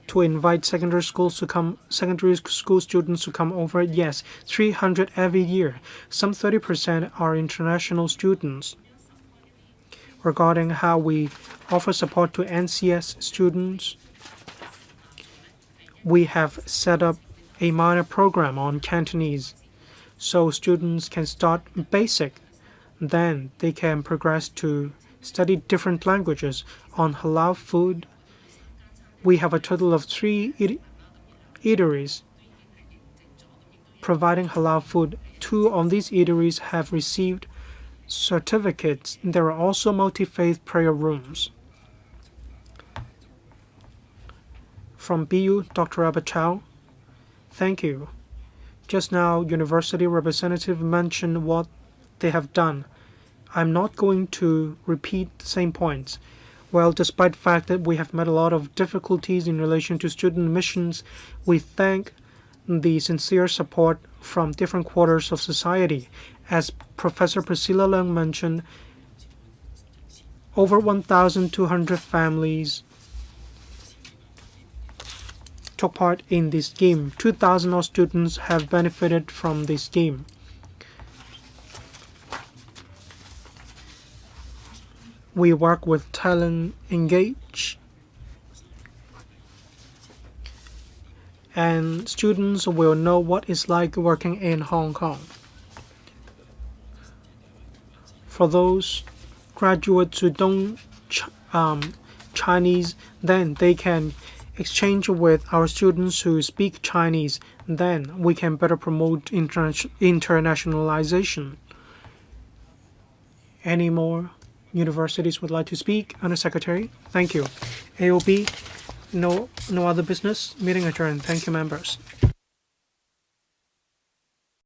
to invite secondary school students to come over. Yes, 300 every year. Some 30% are international students. Regarding how we offer support to NCS students, we have set up a minor program on Cantonese, so students can start basic. Then they can progress to study different languages. On halal food, we have a total of 3 eateries providing halal food. 2 of these eateries have received certificates. There are also multi-faith prayer rooms. From BU, Dr. Abachao, thank you. Just now, university representative mentioned what they have done. I'm not going to repeat the same points. Well, despite the fact that we have met a lot of difficulties in relation to student admissions, we thank the sincere support from different quarters of society. As Professor Priscilla Leung mentioned, over 1,200 families took part in this scheme. 2,000 of students have benefited from this scheme. We work with Talent Engage, and students will know what it's like working in Hong Kong. For those graduates who don't Chinese, then they can exchange with our students who speak Chinese. Then we can better promote internationalization. Any more universities would like to speak? Undersecretary, thank you. AOB, no other business. Meeting adjourned. Thank you, members.